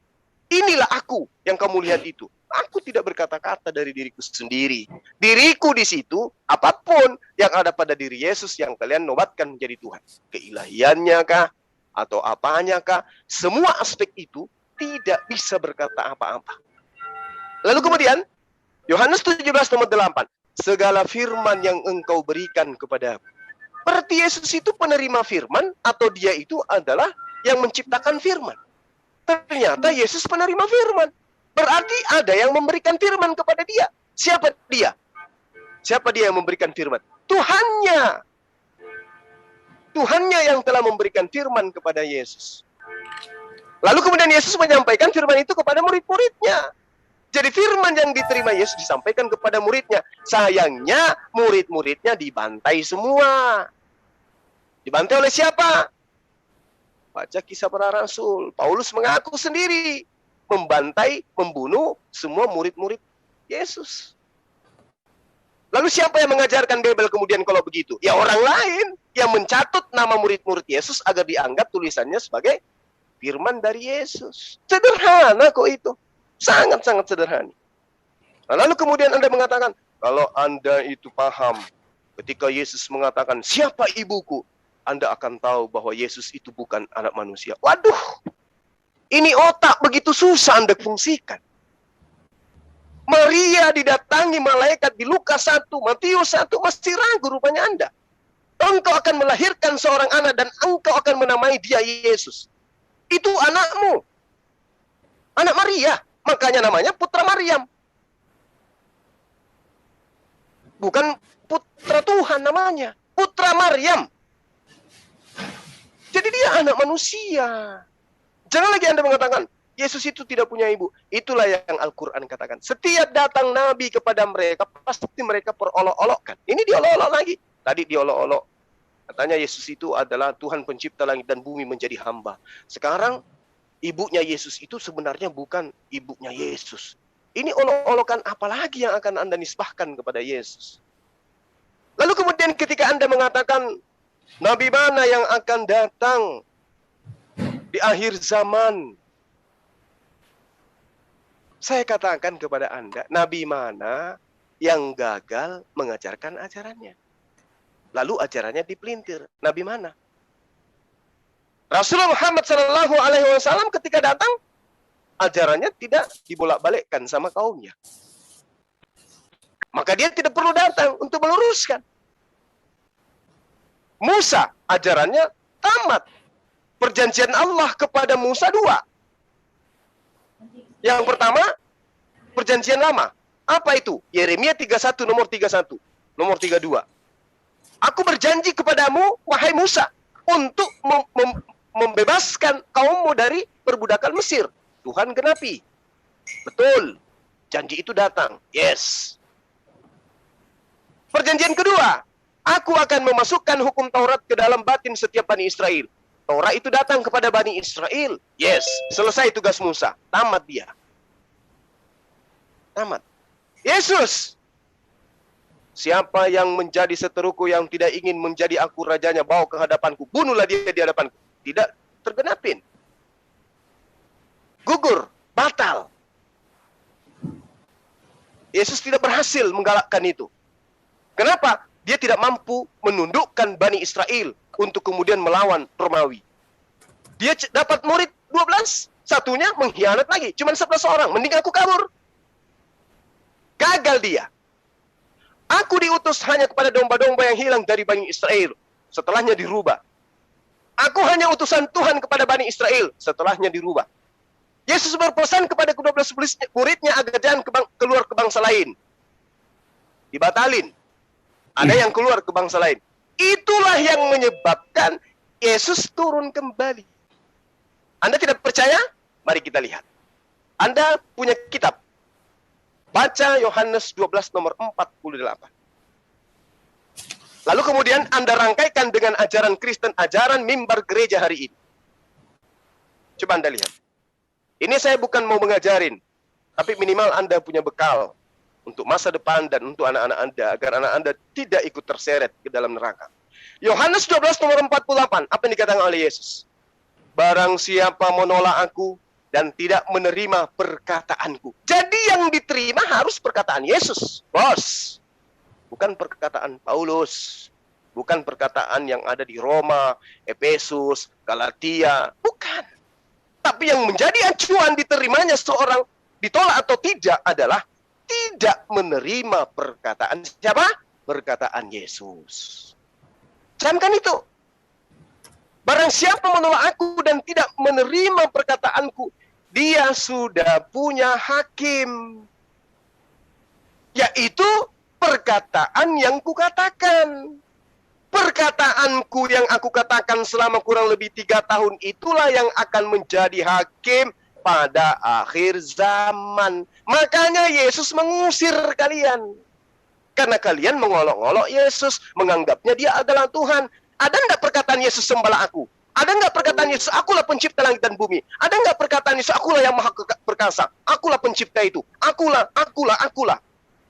Inilah aku yang kamu lihat itu. Aku tidak berkata-kata dari diriku sendiri. Diriku di situ, apapun yang ada pada diri Yesus yang kalian nobatkan menjadi Tuhan. Keilahiannya kah? Atau apanya kah? Semua aspek itu tidak bisa berkata apa-apa. Lalu kemudian, Yohanes 17:8. Segala firman yang engkau berikan kepadaku. Berarti Yesus itu penerima firman atau dia itu adalah yang menciptakan firman. Ternyata Yesus penerima firman. Berarti ada yang memberikan firman kepada dia. Siapa dia? Siapa dia yang memberikan firman? Tuhannya. Tuhannya yang telah memberikan firman kepada Yesus. Lalu kemudian Yesus menyampaikan firman itu kepada murid-muridnya. Jadi firman yang diterima Yesus disampaikan kepada muridnya. Sayangnya murid-muridnya dibantai semua. Dibantai oleh siapa? Baca Kisah Para Rasul. Paulus mengaku sendiri membantai, membunuh semua murid-murid Yesus. Lalu siapa yang mengajarkan Bible kemudian kalau begitu? Ya orang lain yang mencatut nama murid-murid Yesus agar dianggap tulisannya sebagai firman dari Yesus. Sederhana kok itu. Sangat-sangat sederhana. Nah, lalu kemudian Anda mengatakan, kalau Anda itu paham ketika Yesus mengatakan, siapa ibuku? Anda akan tahu bahwa Yesus itu bukan anak manusia. Waduh, ini otak begitu susah Anda fungsikan. Maria didatangi malaikat di Lukas 1, Matius 1, masih ragu rupanya Anda. Engkau akan melahirkan seorang anak dan engkau akan menamai dia Yesus. Itu anakmu. Anak Maria. Makanya namanya Putra Maryam. Bukan Putra Tuhan namanya. Putra Maryam. Jadi dia anak manusia. Jangan lagi Anda mengatakan, Yesus itu tidak punya ibu. Itulah yang Al-Quran katakan. Setiap datang Nabi kepada mereka, pasti mereka perolok-olokkan. Ini diolok-olok lagi. Tadi diolok-olok. Katanya Yesus itu adalah Tuhan pencipta langit dan bumi menjadi hamba. Sekarang, ibunya Yesus itu sebenarnya bukan ibunya Yesus. Ini olok-olokan apa lagi yang akan Anda nisbahkan kepada Yesus? Lalu kemudian ketika Anda mengatakan, Nabi mana yang akan datang di akhir zaman? Saya katakan kepada Anda, Nabi mana yang gagal mengajarkan ajarannya? Lalu ajarannya dipelintir. Nabi mana? Rasulullah Muhammad SAW ketika datang, ajarannya tidak dibolak-balikkan sama kaumnya. Maka dia tidak perlu datang untuk meluruskan. Musa, ajarannya tamat. Perjanjian Allah kepada Musa 2. Yang pertama, perjanjian lama. Apa itu? Yeremia 31, nomor 31. Nomor 32. Aku berjanji kepadamu, wahai Musa, untuk membebaskan kaummu dari perbudakan Mesir. Tuhan genapi. Betul. Janji itu datang. Yes. Perjanjian kedua. Aku akan memasukkan hukum Taurat ke dalam batin setiap Bani Israel. Taurat itu datang kepada Bani Israel. Yes. Selesai tugas Musa. Tamat dia. Tamat. Yesus. Siapa yang menjadi seteruku yang tidak ingin menjadi aku rajanya, bawa ke hadapanku. Bunuhlah dia di hadapanku. Tidak tergenapin. Gugur, batal. Yesus tidak berhasil menggalakkan itu. Kenapa? Dia tidak mampu menundukkan Bani Israel untuk kemudian melawan Romawi. Dia dapat murid 12, satunya mengkhianat lagi. Cuma 11 orang, mending aku kabur. Gagal dia. Aku diutus hanya kepada domba-domba yang hilang dari Bani Israel. Setelahnya dirubah. Aku hanya utusan Tuhan kepada Bani Israel. Setelahnya dirubah. Yesus berpesan kepada ke-12 muridnya agar jangan keluar ke bangsa lain. Dibatalin. Ada yang keluar ke bangsa lain. Itulah yang menyebabkan Yesus turun kembali. Anda tidak percaya? Mari kita lihat. Anda punya kitab. Baca Yohanes 12 nomor 48. Lalu kemudian Anda rangkaikan dengan ajaran Kristen, ajaran mimbar gereja hari ini. Coba Anda lihat. Ini saya bukan mau mengajarin, tapi minimal Anda punya bekal untuk masa depan dan untuk anak-anak Anda, agar anak Anda tidak ikut terseret ke dalam neraka. Yohanes 12 nomor 48, apa yang dikatakan oleh Yesus? Barang siapa menolak aku dan tidak menerima perkataanku. Jadi yang diterima harus perkataan Yesus, bos. Bukan perkataan Paulus. Bukan perkataan yang ada di Roma, Efesus, Galatia. Bukan. Tapi yang menjadi acuan diterimanya seorang ditolak atau tidak adalah tidak menerima perkataan siapa? Perkataan Yesus. Camkan itu. Barang siapa menolak aku dan tidak menerima perkataanku, dia sudah punya hakim. Yaitu perkataan yang kukatakan. Perkataanku yang aku katakan selama kurang lebih 3 tahun itulah yang akan menjadi hakim pada akhir zaman. Makanya Yesus mengusir kalian. Karena kalian mengolok-olok Yesus, menganggapnya dia adalah Tuhan. Ada enggak perkataan Yesus sembahlah aku? Ada enggak perkataan Yesus, akulah pencipta langit dan bumi? Ada enggak perkataan Yesus, akulah yang maha perkasa? Akulah pencipta itu. Akulah.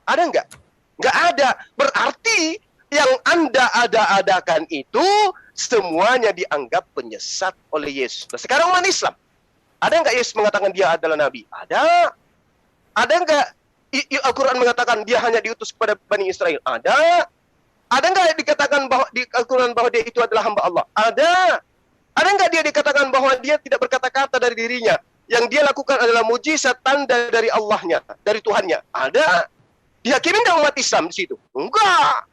Ada enggak? Enggak ada. Berarti yang Anda ada-adakan itu semuanya dianggap penyesat oleh Yesus. Nah, sekarang umat Islam, ada enggak Yesus mengatakan dia adalah Nabi? Ada. Ada enggak Al-Quran mengatakan dia hanya diutus kepada Bani Israel? Ada. Ada enggak dikatakan bahwa di Al-Quran bahwa dia itu adalah hamba Allah? Ada. Ada enggak dia dikatakan bahwa dia tidak berkata-kata dari dirinya? Yang dia lakukan adalah mujizat tanda dari Allahnya, dari Tuhannya? Ada. Dihakimi enggak umat Islam di situ? Enggak.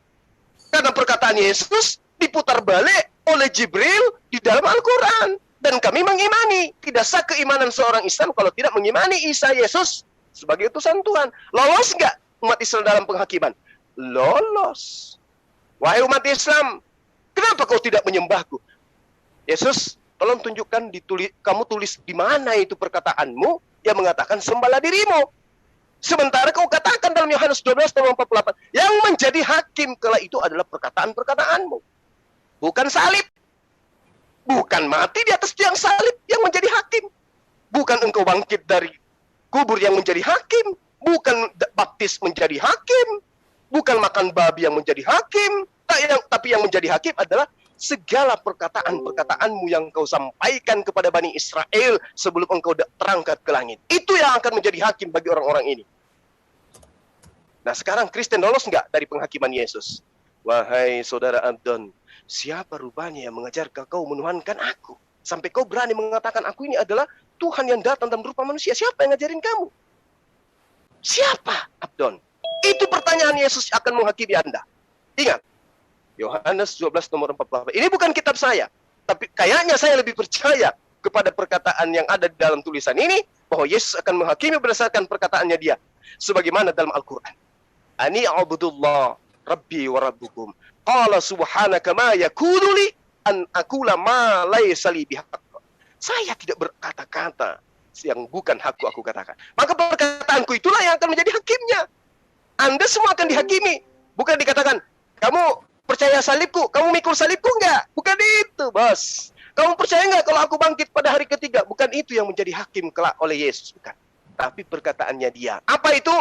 Karena perkataan Yesus diputar balik oleh Jibril di dalam Al-Quran. Dan kami mengimani. Tidak sah keimanan seorang Islam kalau tidak mengimani Isa Yesus sebagai utusan Tuhan. Lolos nggak umat Islam dalam penghakiman? Lolos. Wahai umat Islam, kenapa kau tidak menyembahku? Yesus, tolong tunjukkan, kamu tulis di mana itu perkataanmu yang mengatakan sembahlah dirimu. Sementara kau katakan dalam Yohanes 12 ayat 48, yang menjadi hakim kala itu adalah perkataan-perkataanmu. Bukan salib. Bukan mati di atas tiang salib yang menjadi hakim. Bukan engkau bangkit dari kubur yang menjadi hakim. Bukan baptis menjadi hakim. Bukan makan babi yang menjadi hakim. Tapi yang menjadi hakim adalah segala perkataan-perkataanmu yang kau sampaikan kepada Bani Israel sebelum engkau terangkat ke langit. Itu yang akan menjadi hakim bagi orang-orang ini. Nah, sekarang Kristen lolos nggak dari penghakiman Yesus? Wahai saudara Abdon, siapa rupanya yang mengajar kau menuhankan aku? Sampai kau berani mengatakan aku ini adalah Tuhan yang datang dalam rupa manusia. Siapa yang ngajarin kamu? Siapa, Abdon? Itu pertanyaan Yesus akan menghakimi Anda. Ingat, Yohanes 12 nomor 48. Ini bukan kitab saya, tapi kayaknya saya lebih percaya kepada perkataan yang ada di dalam tulisan ini, bahwa Yesus akan menghakimi berdasarkan perkataannya dia. Sebagaimana dalam Al-Quran. Ani a'budullah Rabbi wa Rabbukum. Qala subhanaka ma yakunu li an aqula ma laysa li bihaq. Saya tidak berkata-kata yang bukan hakku aku katakan. Maka perkataanku itulah yang akan menjadi hakimnya. Anda semua akan dihakimi. Bukan dikatakan, kamu percaya salibku, kamu mikul salibku enggak? Bukan itu, bos. Kamu percaya enggak kalau aku bangkit pada hari ketiga? Bukan itu yang menjadi hakim kelak oleh Yesus, bukan. Tapi perkataannya dia. Apa itu?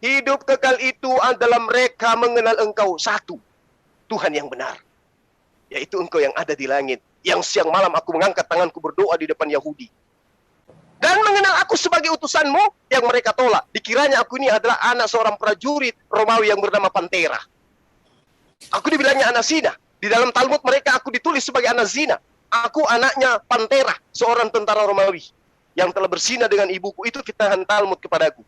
Hidup kekal itu adalah mereka mengenal engkau satu, Tuhan yang benar. Yaitu engkau yang ada di langit. Yang siang malam aku mengangkat tanganku berdoa di depan Yahudi. Dan mengenal aku sebagai utusanmu yang mereka tolak. Dikiranya aku ini adalah anak seorang prajurit Romawi yang bernama Pantera. Aku dibilangnya anak zina. Di dalam Talmud mereka aku ditulis sebagai anak zina. Aku anaknya Pantera, seorang tentara Romawi yang telah berzina dengan ibuku. Itu fitahan Talmud kepadaku.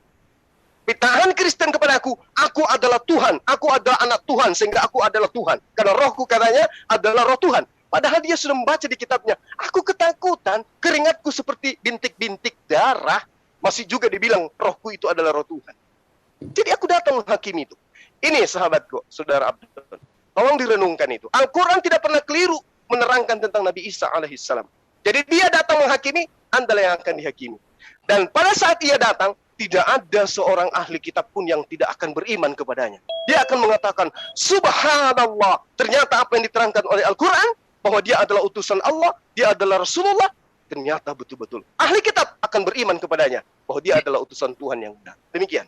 Fitahan Kristen kepadaku, aku adalah Tuhan, aku adalah anak Tuhan, sehingga aku adalah Tuhan. Karena rohku katanya adalah roh Tuhan. Padahal dia sudah membaca di kitabnya, aku ketakutan, keringatku seperti bintik-bintik darah. Masih juga dibilang rohku itu adalah roh Tuhan. Jadi aku datang menghakimi itu. Ini sahabatku, saudara Abdul, tolong direnungkan itu. Al-Quran tidak pernah keliru menerangkan tentang Nabi Isa alaihissalam. Jadi dia datang menghakimi, Anda yang akan dihakimi. Dan pada saat ia datang, tidak ada seorang ahli kitab pun yang tidak akan beriman kepadanya. Dia akan mengatakan, Subhanallah. Ternyata apa yang diterangkan oleh Al-Quran, bahwa dia adalah utusan Allah, dia adalah Rasulullah, ternyata betul-betul ahli kitab akan beriman kepadanya bahwa dia adalah utusan Tuhan yang benar. Demikian.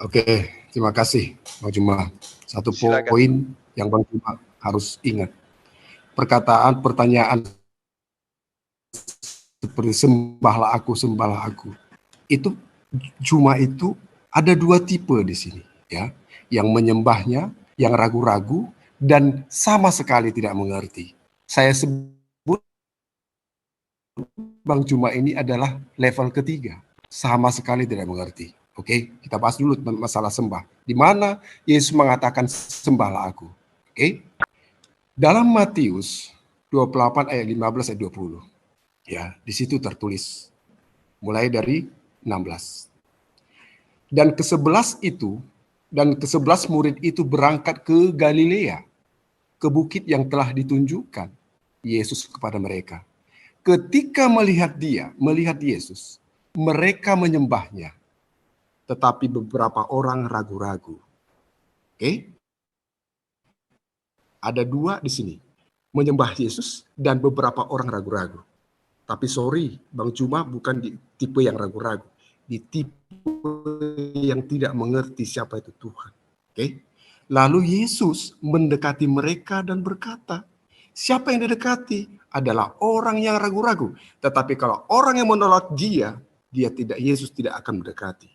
Oke, terima kasih Bang Juma. Satu Silakan. poin yang Bang Juma harus ingat. Pertanyaan seperti sembahlah aku. Itu Juma itu ada dua tipe di sini, ya. Yang menyembahnya, yang ragu-ragu dan sama sekali tidak mengerti. Saya sebut Bang Juma ini adalah level ketiga, sama sekali tidak mengerti. Oke, kita bahas dulu masalah sembah. Di mana Yesus mengatakan sembahlah aku. Oke. Dalam Matius 28 ayat 15 ayat 20. Ya, di situ tertulis mulai dari 16. Dan ke-11 murid itu berangkat ke Galilea, ke bukit yang telah ditunjukkan Yesus kepada mereka. Ketika melihat Yesus, mereka menyembahnya. Tetapi beberapa orang ragu-ragu. Oke? Ada dua di sini. Menyembah Yesus dan beberapa orang ragu-ragu. Tapi sorry, Bang Juma bukan di tipe yang ragu-ragu. Di tipe yang tidak mengerti siapa itu Tuhan. Oke? Lalu Yesus mendekati mereka dan berkata, siapa yang didekati adalah orang yang ragu-ragu. Tetapi kalau orang yang menolak Yesus tidak akan mendekati.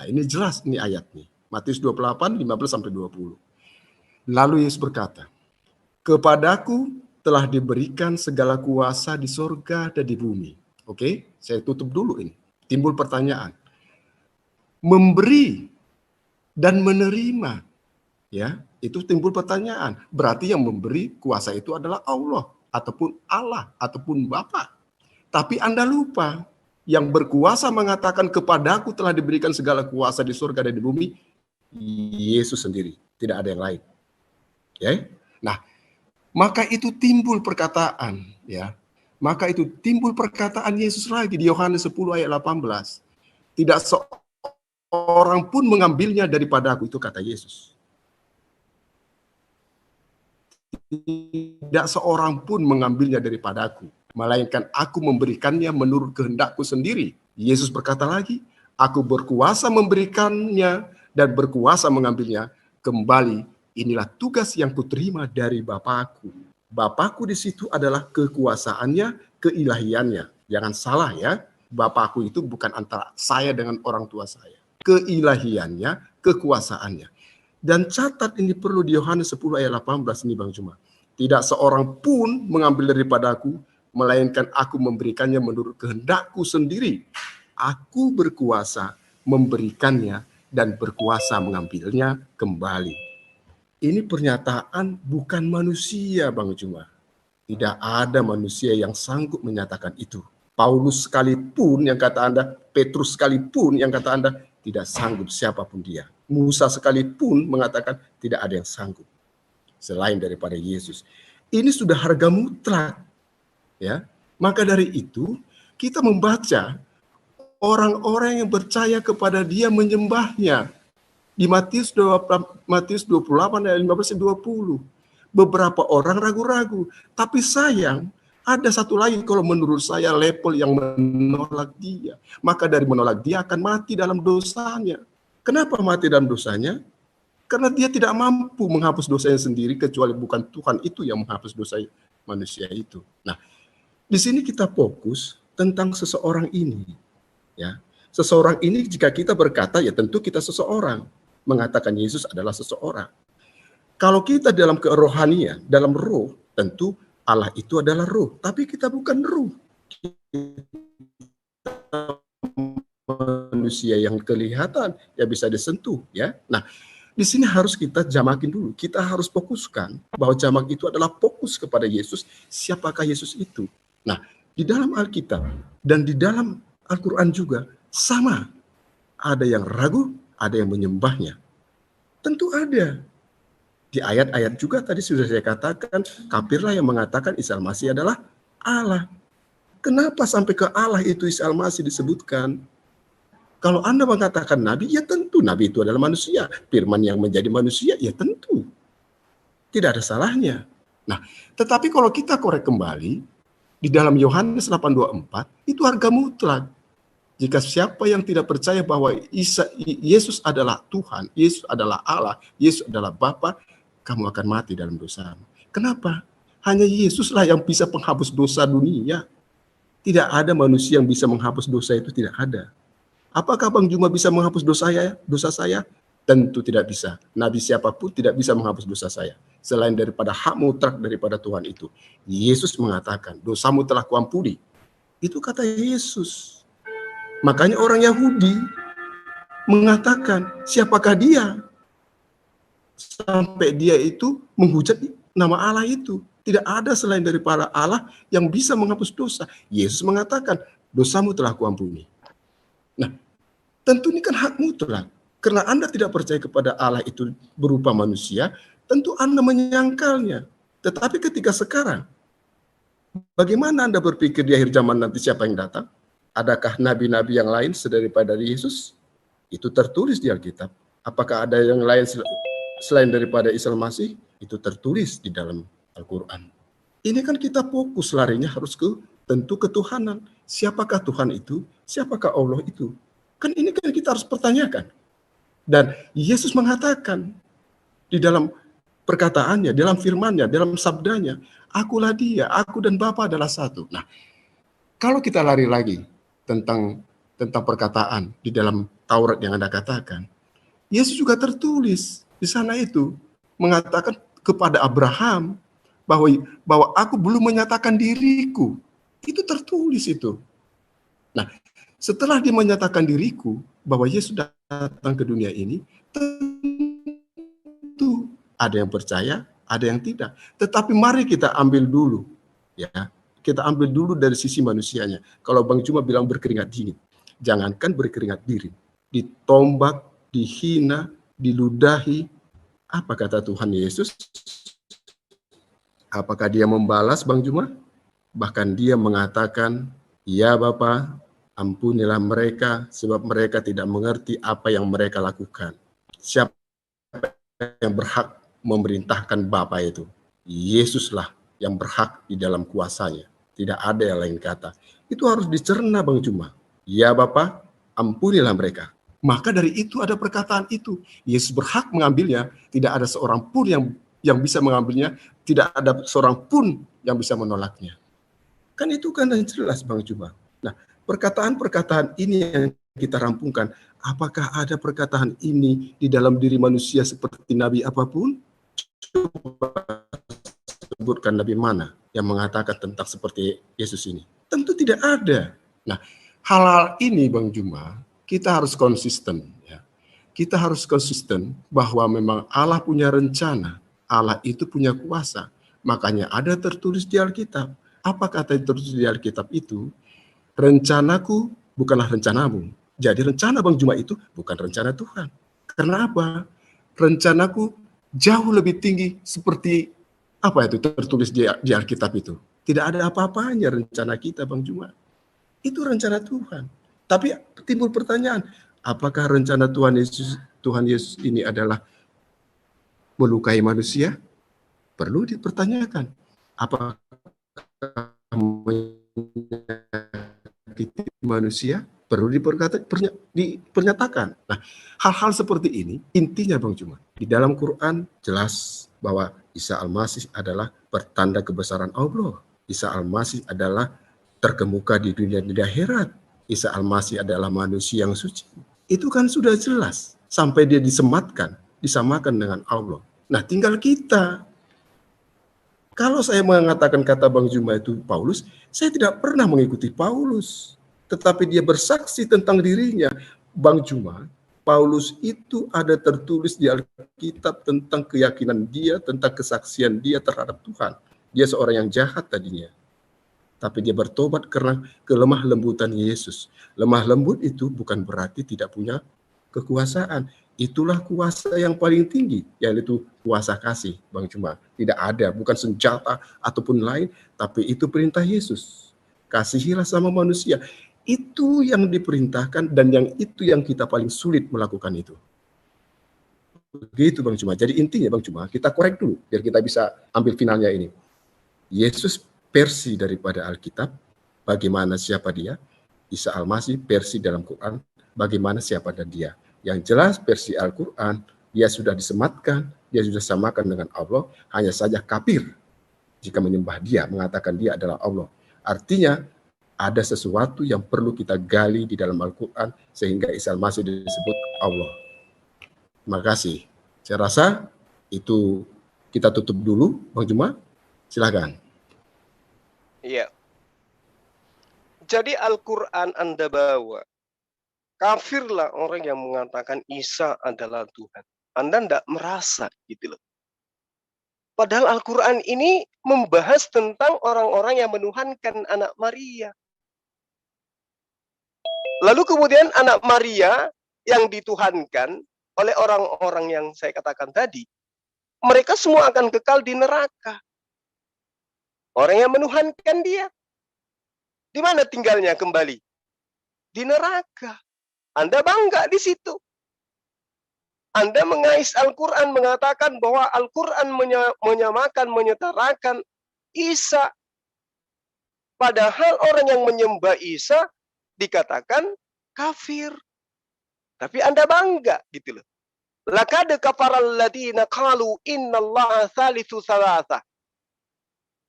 Nah, ini jelas ini ayatnya. Matius 28, 15-20. Lalu Yesus berkata, kepadaku telah diberikan segala kuasa di sorga dan di bumi. Oke, saya tutup dulu ini. Timbul pertanyaan. Memberi dan menerima. Ya, itu timbul pertanyaan. Berarti yang memberi kuasa itu adalah Allah. Ataupun Bapa. Tapi Anda lupa. Yang berkuasa mengatakan kepadaku telah diberikan segala kuasa di surga dan di bumi, Yesus sendiri, tidak ada yang lain. Ya. Nah, maka itu timbul perkataan, ya. Maka itu timbul perkataan Yesus lagi di Yohanes 10 ayat 18. Tidak seorang pun mengambilnya daripadaku, itu kata Yesus. Tidak seorang pun mengambilnya daripadaku, melainkan aku memberikannya menurut kehendakku sendiri. Yesus berkata lagi, aku berkuasa memberikannya dan berkuasa mengambilnya kembali. Inilah tugas yang kuterima dari Bapakku. Bapakku di situ adalah kekuasaannya, keilahiannya. Jangan salah ya, Bapakku itu bukan antara saya dengan orang tua saya. Keilahiannya, kekuasaannya. Dan catat ini perlu di Yohanes 10 ayat 18 ini Bang Juma. Tidak seorang pun mengambil daripadaku, melainkan aku memberikannya menurut kehendakku sendiri. Aku berkuasa memberikannya dan berkuasa mengambilnya kembali. Ini pernyataan bukan manusia Bang Juma. Tidak ada manusia yang sanggup menyatakan itu. Paulus sekalipun yang kata Anda, Petrus sekalipun yang kata Anda, tidak sanggup siapapun dia. Musa sekalipun mengatakan tidak ada yang sanggup selain daripada Yesus. Ini sudah harga mutlak. Ya. Maka dari itu kita membaca orang-orang yang percaya kepada dia menyembahnya. Di Matius 28 ayat 15-20. Beberapa orang ragu-ragu. Tapi sayang, ada satu lagi kalau menurut saya level yang menolak dia. Maka dari menolak dia akan mati dalam dosanya. Kenapa mati dalam dosanya? Karena dia tidak mampu menghapus dosanya sendiri kecuali bukan Tuhan itu yang menghapus dosa manusia itu. Nah, di sini kita fokus tentang seseorang ini. Ya, seseorang ini jika kita berkata ya tentu kita seseorang. Mengatakan Yesus adalah seseorang. Kalau kita dalam kerohanian, dalam roh, tentu Allah itu adalah roh, tapi kita bukan roh. Manusia yang kelihatan ya bisa disentuh ya. Nah, di sini harus kita jamakin dulu. Kita harus fokuskan bahwa jamak itu adalah fokus kepada Yesus. Siapakah Yesus itu? Nah, di dalam Alkitab dan di dalam Al-Qur'an juga sama. Ada yang ragu, ada yang menyembahnya. Tentu ada. Di ayat-ayat juga tadi sudah saya katakan, kafirlah yang mengatakan Isa Al-Masih adalah Allah. Kenapa sampai ke Allah itu Isa Al-Masih disebutkan? Kalau Anda mengatakan Nabi, ya tentu Nabi itu adalah manusia. Firman yang menjadi manusia, ya tentu. Tidak ada salahnya. Nah, tetapi kalau kita korek kembali, Di dalam Yohanes 8:24 itu harga mutlak. Jika siapa yang tidak percaya bahwa Yesus adalah Tuhan, Yesus adalah Allah, Yesus adalah Bapa, kamu akan mati dalam dosamu. Kenapa? Hanya Yesuslah yang bisa menghapus dosa dunia. Tidak ada manusia yang bisa menghapus dosa itu, tidak ada. Apakah Bang Juma bisa menghapus dosa saya? Tentu tidak bisa. Nabi siapapun tidak bisa menghapus dosa saya. Selain daripada hak mutlak daripada Tuhan itu. Yesus mengatakan, dosamu telah kuampuni. Itu kata Yesus. Makanya orang Yahudi mengatakan, siapakah dia? Sampai dia itu menghujat nama Allah itu. Tidak ada selain daripada Allah yang bisa menghapus dosa. Yesus mengatakan, dosamu telah kuampuni. Nah, tentu ini kan hak mutlak. Karena Anda tidak percaya kepada Allah itu berupa manusia, tentu Anda menyangkalnya. Tetapi ketika sekarang, bagaimana Anda berpikir di akhir zaman nanti siapa yang datang? Adakah nabi-nabi yang lain daripada Yesus? Itu tertulis di Alkitab. Apakah ada yang lain selain daripada Isa Masih? Itu tertulis di dalam Al-Quran. Ini kan kita fokus larinya harus ke tentu ketuhanan. Siapakah Tuhan itu? Siapakah Allah itu? Kan ini kan kita harus pertanyakan. Dan Yesus mengatakan di dalam perkataannya, dalam firman-Nya, dalam sabdanya, akulah dia, aku dan Bapa adalah satu. Nah, kalau kita lari lagi tentang perkataan di dalam Taurat yang Anda katakan, Yesus juga tertulis di sana itu mengatakan kepada Abraham bahwa aku belum menyatakan diriku. Itu tertulis itu. Nah, setelah dia menyatakan diriku bahwa Yesus datang ke dunia ini, tentu ada yang percaya, ada yang tidak. Tetapi mari kita ambil dulu, ya, kita ambil dulu dari sisi manusianya. Kalau Bang Juma bilang berkeringat dingin, jangankan berkeringat dingin, ditombak, dihina, diludahi. Apa kata Tuhan Yesus? Apakah dia membalas Bang Juma? Bahkan dia mengatakan, ya Bapa, ampunilah mereka, sebab mereka tidak mengerti apa yang mereka lakukan. Siapa yang berhak memerintahkan Bapa itu? Yesuslah yang berhak di dalam kuasanya. Tidak ada yang lain kata. Itu harus dicerna Bang Juma. Ya Bapa, ampunilah mereka. Maka dari itu ada perkataan itu. Yesus berhak mengambilnya. Tidak ada seorang pun yang bisa mengambilnya. Tidak ada seorang pun yang bisa menolaknya. Kan itu kan jelas Bang Juma. Nah, perkataan-perkataan ini yang kita rampungkan, apakah ada perkataan ini di dalam diri manusia seperti Nabi apapun? Coba sebutkan Nabi mana yang mengatakan tentang seperti Yesus ini? Tentu tidak ada. Nah, hal-hal ini Bang Juma, kita harus konsisten. Ya. Kita harus konsisten bahwa memang Allah punya rencana, Allah itu punya kuasa. Makanya ada tertulis di Alkitab. Apa kata tertulis di Alkitab itu? Rencanaku bukanlah rencanamu. Jadi rencana Bang Juma itu bukan rencana Tuhan. Karena apa? Rencanaku jauh lebih tinggi seperti apa itu tertulis di Alkitab itu. Tidak ada apa-apanya rencana kita Bang Juma. Itu rencana Tuhan. Tapi timbul pertanyaan, apakah rencana Tuhan Yesus ini adalah melukai manusia? Perlu dipertanyakan. Apakah manusia? Perlu dipernyatakan. Nah, hal-hal seperti ini intinya Bang Juma. Di dalam Quran jelas bahwa Isa Al-Masih adalah pertanda kebesaran Allah. Isa Al-Masih adalah terkemuka di dunia di akhirat. Isa Al-Masih adalah manusia yang suci. Itu kan sudah jelas. Sampai dia disamakan dengan Allah. Nah, tinggal kita. Kalau saya mengatakan kata Bang Juma itu Paulus, saya tidak pernah mengikuti Paulus. Tetapi dia bersaksi tentang dirinya. Bang Juma, Paulus itu ada tertulis di Alkitab tentang keyakinan dia, tentang kesaksian dia terhadap Tuhan. Dia seorang yang jahat tadinya. Tapi dia bertobat karena kelemah lembutan Yesus. Lemah lembut itu bukan berarti tidak punya kekuasaan. Itulah kuasa yang paling tinggi, yaitu kuasa kasih, Bang Juma. Tidak ada, bukan senjata ataupun lain, tapi itu perintah Yesus. Kasihilah sama manusia. Itu yang diperintahkan dan itu yang kita paling sulit melakukan itu. Begitu Bang Juma. Jadi intinya Bang Juma, kita korek dulu biar kita bisa ambil finalnya ini. Yesus versi daripada Alkitab, bagaimana siapa dia. Isa Al-Masih versi dalam Quran, bagaimana siapa dan dia. Yang jelas versi Al-Quran, dia sudah disematkan, dia sudah samakan dengan Allah, hanya saja kafir jika menyembah dia, mengatakan dia adalah Allah. Artinya, ada sesuatu yang perlu kita gali di dalam Al-Quran, sehingga Isa Al-Masih disebut Allah. Terima kasih. Saya rasa itu kita tutup dulu, Bang Juma. Silakan. Iya. Jadi Al-Quran Anda bawa. Kafirlah orang yang mengatakan Isa adalah Tuhan. Anda tidak merasa gitu loh. Padahal Al-Quran ini membahas tentang orang-orang yang menuhankan anak Maria. Lalu kemudian anak Maria yang dituhankan oleh orang-orang yang saya katakan tadi, mereka semua akan kekal di neraka. Orang yang menuhankan dia, di mana tinggalnya kembali? Di neraka. Anda bangga di situ. Anda mengais Al-Quran, mengatakan bahwa Al-Quran menyamakan, menyetarakan Isa. Padahal orang yang menyembah Isa dikatakan kafir. Tapi Anda bangga gitu loh. Laqad kafaral ladina qalu innallaha thalithu thalatha.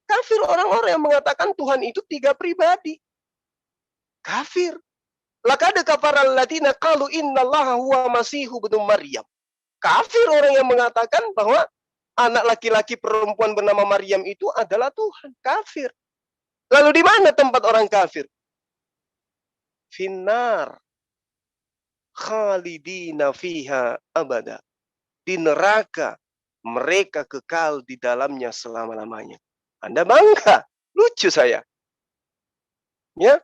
Kafir orang-orang yang mengatakan Tuhan itu 3 pribadi. Kafir. Laqad kafaral ladina qalu innallaha huwa masihu ibnu Maryam. Kafir orang yang mengatakan bahwa anak laki-laki perempuan bernama Maryam itu adalah Tuhan. Kafir. Lalu di mana tempat orang kafir? Finnar. Khalidina fiha abada. Di neraka. Mereka kekal di dalamnya selama-lamanya. Anda bangga. Lucu saya. Ya.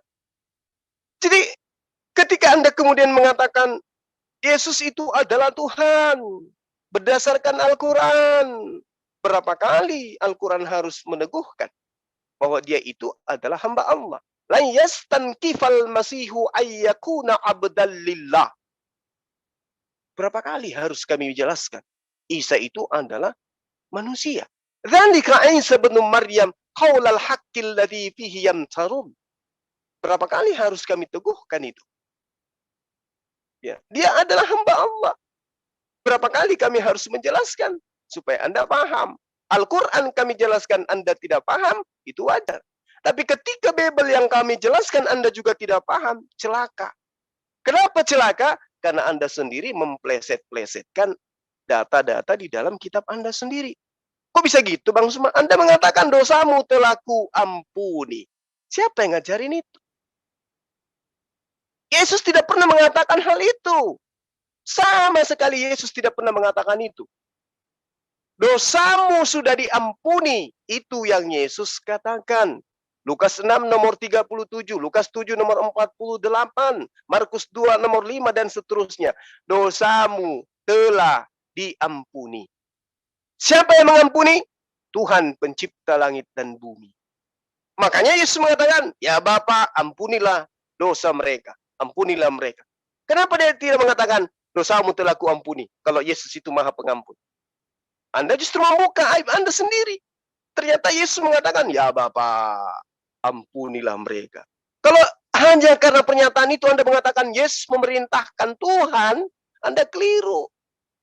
Jadi ketika Anda kemudian mengatakan Yesus itu adalah Tuhan berdasarkan Al-Quran, berapa kali Al-Quran harus meneguhkan bahwa dia itu adalah hamba Allah. La yastankifal masihu ayyakuna abdal lillah. Berapa kali harus kami jelaskan Isa itu adalah manusia. Dzalika Isa bin Maryam qaulal haqqil ladzi fihi yamtarun. Berapa kali harus kami teguhkan itu? Ya, dia adalah hamba Allah. Berapa kali kami harus menjelaskan supaya Anda paham. Al-Quran kami jelaskan Anda tidak paham, itu wajar. Tapi ketika Bible yang kami jelaskan Anda juga tidak paham, celaka. Kenapa celaka? Karena Anda sendiri mempleset-plesetkan data-data di dalam kitab Anda sendiri. Kok bisa gitu Bang Suma? Anda mengatakan dosamu telah ku ampuni. Siapa yang ngajarin itu? Yesus tidak pernah mengatakan hal itu. Sama sekali Yesus tidak pernah mengatakan itu. Dosamu sudah diampuni. Itu yang Yesus katakan. Lukas 6 nomor 37, Lukas 7 nomor 48, Markus 2 nomor 5 dan seterusnya. Dosamu telah diampuni. Siapa yang mengampuni? Tuhan pencipta langit dan bumi. Makanya Yesus mengatakan, ya Bapa, ampunilah dosa mereka. Ampunilah mereka. Kenapa dia tidak mengatakan, dosamu telah kuampuni, kalau Yesus itu maha pengampun? Anda justru membuka aib Anda sendiri. Ternyata Yesus mengatakan, ya Bapa, ampunilah mereka. Kalau hanya karena pernyataan itu Anda mengatakan Yesus memerintahkan Tuhan, Anda keliru.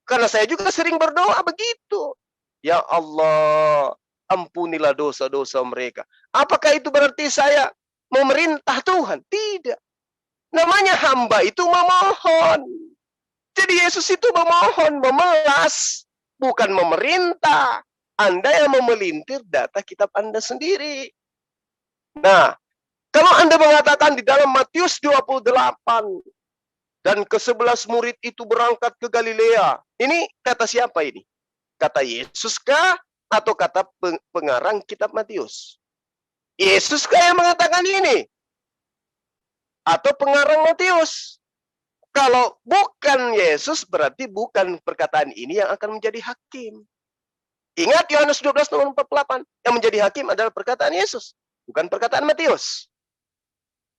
Karena saya juga sering berdoa begitu. Ya Allah, ampunilah dosa-dosa mereka. Apakah itu berarti saya memerintah Tuhan? Tidak. Namanya hamba itu memohon. Jadi Yesus itu memohon, memelas, bukan memerintah. Anda yang memelintir data kitab Anda sendiri. Nah, kalau Anda mengatakan di dalam Matius 28, dan ke-11 murid itu berangkat ke Galilea. Ini kata siapa ini? Kata Yesus kah? Atau kata pengarang kitab Matius? Yesus kah yang mengatakan ini? Atau pengarang Matius? Kalau bukan Yesus, berarti bukan perkataan ini yang akan menjadi hakim. Ingat Yohanes 12 nomor 48, yang menjadi hakim adalah perkataan Yesus, bukan perkataan Matius.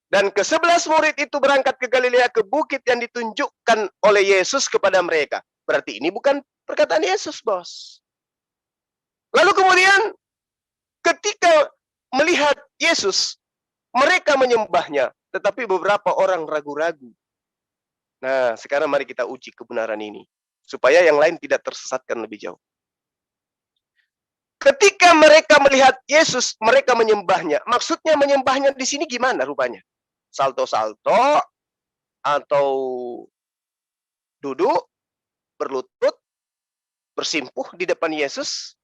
Dan ke-11 murid itu berangkat ke Galilea, ke bukit yang ditunjukkan oleh Yesus kepada mereka. Berarti ini bukan perkataan Yesus, bos. Lalu kemudian, ketika melihat Yesus, mereka menyembahnya, tetapi beberapa orang ragu-ragu. Nah, sekarang mari kita uji kebenaran ini, supaya yang lain tidak tersesatkan lebih jauh. Ketika mereka melihat Yesus, mereka menyembahnya. Maksudnya menyembahnya di sini gimana rupanya? Salto-salto, atau duduk, berlutut, bersimpuh di depan Yesus,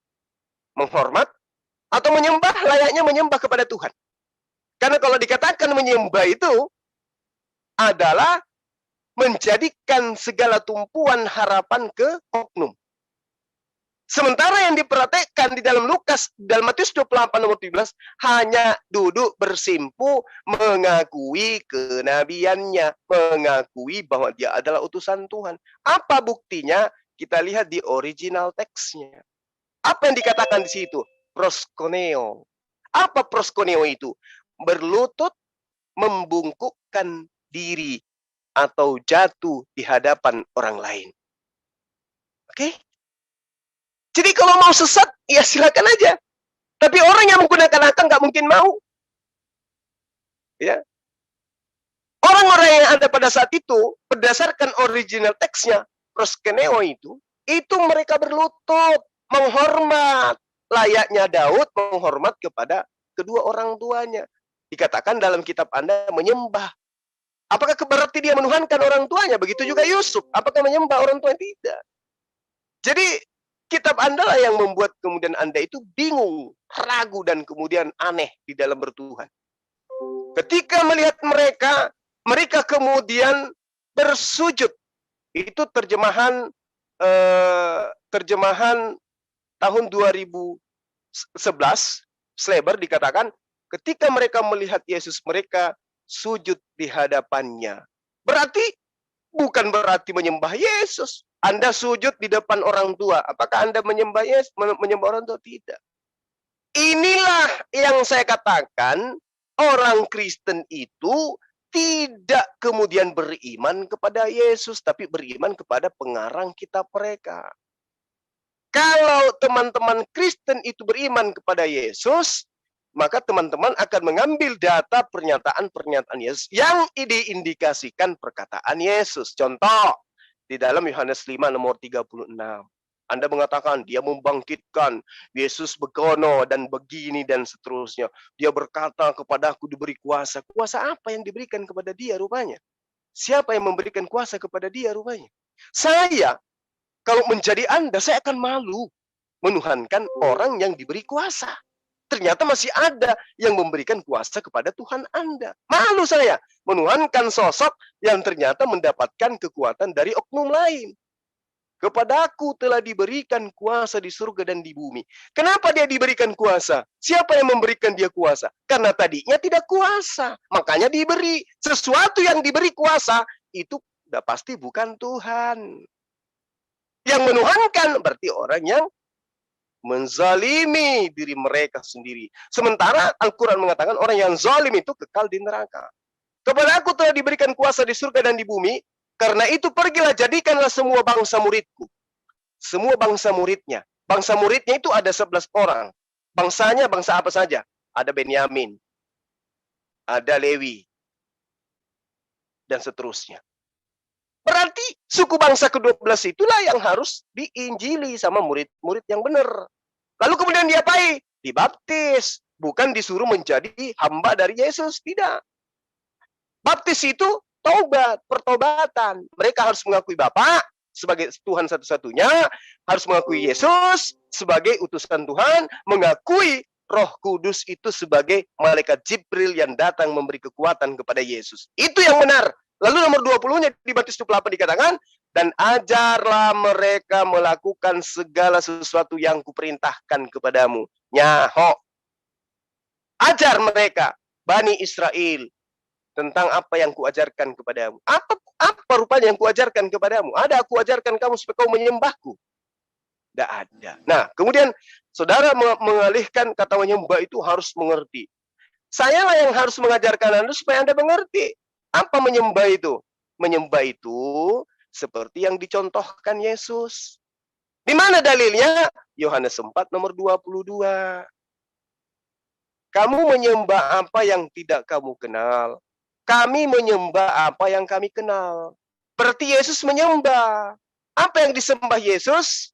menghormat, atau menyembah layaknya menyembah kepada Tuhan. Karena kalau dikatakan menyembah itu adalah menjadikan segala tumpuan harapan ke oknum. Sementara yang diperhatikan di dalam dalam Matius 28 nomor 17, hanya duduk bersimpuh, mengakui kenabiannya, mengakui bahwa dia adalah utusan Tuhan. Apa buktinya? Kita lihat di original teksnya. Apa yang dikatakan di situ? Proskuneo. Apa proskuneo itu? Berlutut, membungkukkan diri, atau jatuh di hadapan orang lain. Oke? Jadi kalau mau sesat, ya silakan aja. Tapi orang yang menggunakan akal nggak mungkin mau. Ya. Orang-orang yang ada pada saat itu, berdasarkan original teksnya, proskeneo itu mereka berlutut, menghormat. Layaknya Daud menghormat kepada kedua orang tuanya. Dikatakan dalam kitab Anda menyembah. Apakah berarti dia menuhankan orang tuanya? Begitu juga Yusuf. Apakah menyembah orang tua? Tidak. Jadi kitab Anda lah yang membuat kemudian Anda itu bingung, ragu, dan kemudian aneh di dalam bertuhan. Ketika melihat mereka kemudian bersujud. Itu terjemahan tahun 2011, Schleber dikatakan, ketika mereka melihat Yesus, mereka sujud di hadapannya. Bukan berarti menyembah Yesus. Anda sujud di depan orang tua. Apakah Anda menyembah Yesus? Menyembah orang tua? Tidak. Inilah yang saya katakan, orang Kristen itu tidak kemudian beriman kepada Yesus, tapi beriman kepada pengarang kitab mereka. Kalau teman-teman Kristen itu beriman kepada Yesus, maka teman-teman akan mengambil data pernyataan-pernyataan Yesus yang diindikasikan perkataan Yesus. Contoh, di dalam Yohanes 5 nomor 36. Anda mengatakan, dia membangkitkan, Yesus begono, dan begini, dan seterusnya. Dia berkata kepadaku diberi kuasa. Kuasa apa yang diberikan kepada dia rupanya? Siapa yang memberikan kuasa kepada dia rupanya? Saya, kalau menjadi Anda, saya akan malu menuhankan orang yang diberi kuasa. Ternyata masih ada yang memberikan kuasa kepada Tuhan Anda. Malu saya menuhankan sosok yang ternyata mendapatkan kekuatan dari oknum lain. Kepadaku telah diberikan kuasa di surga dan di bumi. Kenapa dia diberikan kuasa? Siapa yang memberikan dia kuasa? Karena tadinya tidak kuasa. Makanya diberi. Sesuatu yang diberi kuasa, itu sudah pasti bukan Tuhan. Yang menuhankan berarti orang yang menzalimi diri mereka sendiri. Sementara Al-Quran mengatakan orang yang zalim itu kekal di neraka. Kepada aku telah diberikan kuasa di surga dan di bumi, karena itu pergilah jadikanlah semua bangsa muridku. Semua bangsa muridnya. Bangsa muridnya itu ada 11 orang. Bangsanya bangsa apa saja? Ada Benyamin, ada Lewi, dan seterusnya. Berarti suku bangsa ke-12 itulah yang harus diinjili sama murid-murid yang benar. Lalu kemudian diapain? Dibaptis. Bukan disuruh menjadi hamba dari Yesus. Tidak. Baptis itu taubat, pertobatan. Mereka harus mengakui Bapa sebagai Tuhan satu-satunya. Harus mengakui Yesus sebagai utusan Tuhan. Mengakui Roh Kudus itu sebagai malaikat Jibril yang datang memberi kekuatan kepada Yesus. Itu yang benar. Lalu nomor 20-nya di Matius 28 dikatakan, dan ajarlah mereka melakukan segala sesuatu yang kuperintahkan kepadamu. Nyaho. Ajar mereka, Bani Israel, tentang apa yang kuajarkan kepadamu. Apa rupanya yang kuajarkan kepadamu? Ada aku ajarkan kamu supaya kau menyembahku. Tidak ada. Nah, kemudian saudara mengalihkan kata menyembah itu harus mengerti. Sayalah yang harus mengajarkan Anda supaya Anda mengerti. Apa menyembah itu? Menyembah itu seperti yang dicontohkan Yesus. Di mana dalilnya? Yohanes 4 nomor 22. Kamu menyembah apa yang tidak kamu kenal. Kami menyembah apa yang kami kenal. Berarti Yesus menyembah. Apa yang disembah Yesus?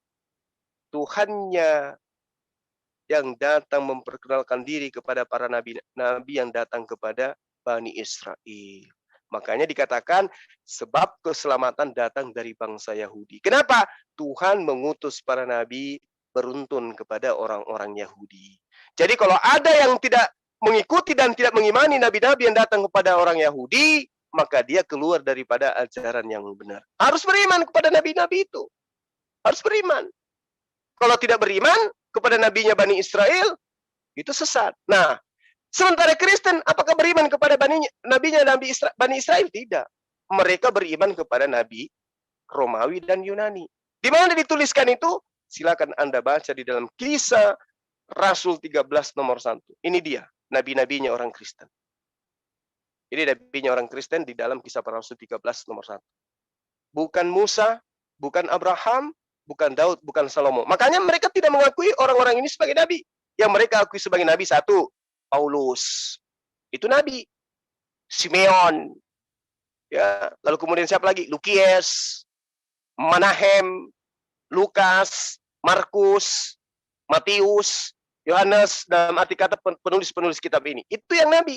Tuhannya yang datang memperkenalkan diri kepada para nabi-nabi yang datang kepada Bani Israel. Makanya dikatakan sebab keselamatan datang dari bangsa Yahudi. Kenapa? Tuhan mengutus para nabi beruntun kepada orang-orang Yahudi. Jadi kalau ada yang tidak mengikuti dan tidak mengimani nabi-nabi yang datang kepada orang Yahudi, maka dia keluar daripada ajaran yang benar. Harus beriman kepada nabi-nabi itu. Harus beriman. Kalau tidak beriman kepada nabinya Bani Israel, itu sesat. Nah, sementara Kristen, apakah beriman kepada nabinya Bani Israel? Tidak. Mereka beriman kepada nabi Romawi dan Yunani. Di mana dituliskan itu? Silakan Anda baca di dalam Kisah Rasul 13 nomor 1. Ini dia, nabi-nabinya orang Kristen. Ini nabinya orang Kristen di dalam Kisah Rasul 13 nomor 1. Bukan Musa, bukan Abraham, bukan Daud, bukan Salomo. Makanya mereka tidak mengakui orang-orang ini sebagai nabi. Yang mereka akui sebagai nabi satu, Paulus. Itu nabi. Simeon. Ya, lalu kemudian siapa lagi? Lukies, Manahem, Lukas, Markus, Matius, Yohanes, dalam arti kata penulis-penulis kitab ini. Itu yang nabi.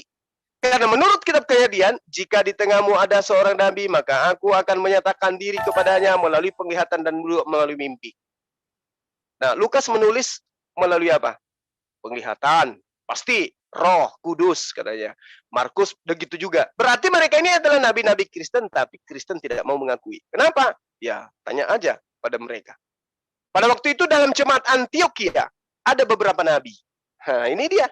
Karena menurut kitab Kejadian, jika di tengahmu ada seorang nabi, maka aku akan menyatakan diri kepadanya melalui penglihatan dan melalui mimpi. Nah, Lukas menulis melalui apa? Penglihatan. Pasti Roh Kudus katanya. Markus begitu juga. Berarti mereka ini adalah nabi-nabi Kristen, tapi Kristen tidak mau mengakui. Kenapa? Ya, tanya aja pada mereka. Pada waktu itu dalam jemaat Antioquia ada beberapa nabi. Nah, ini dia.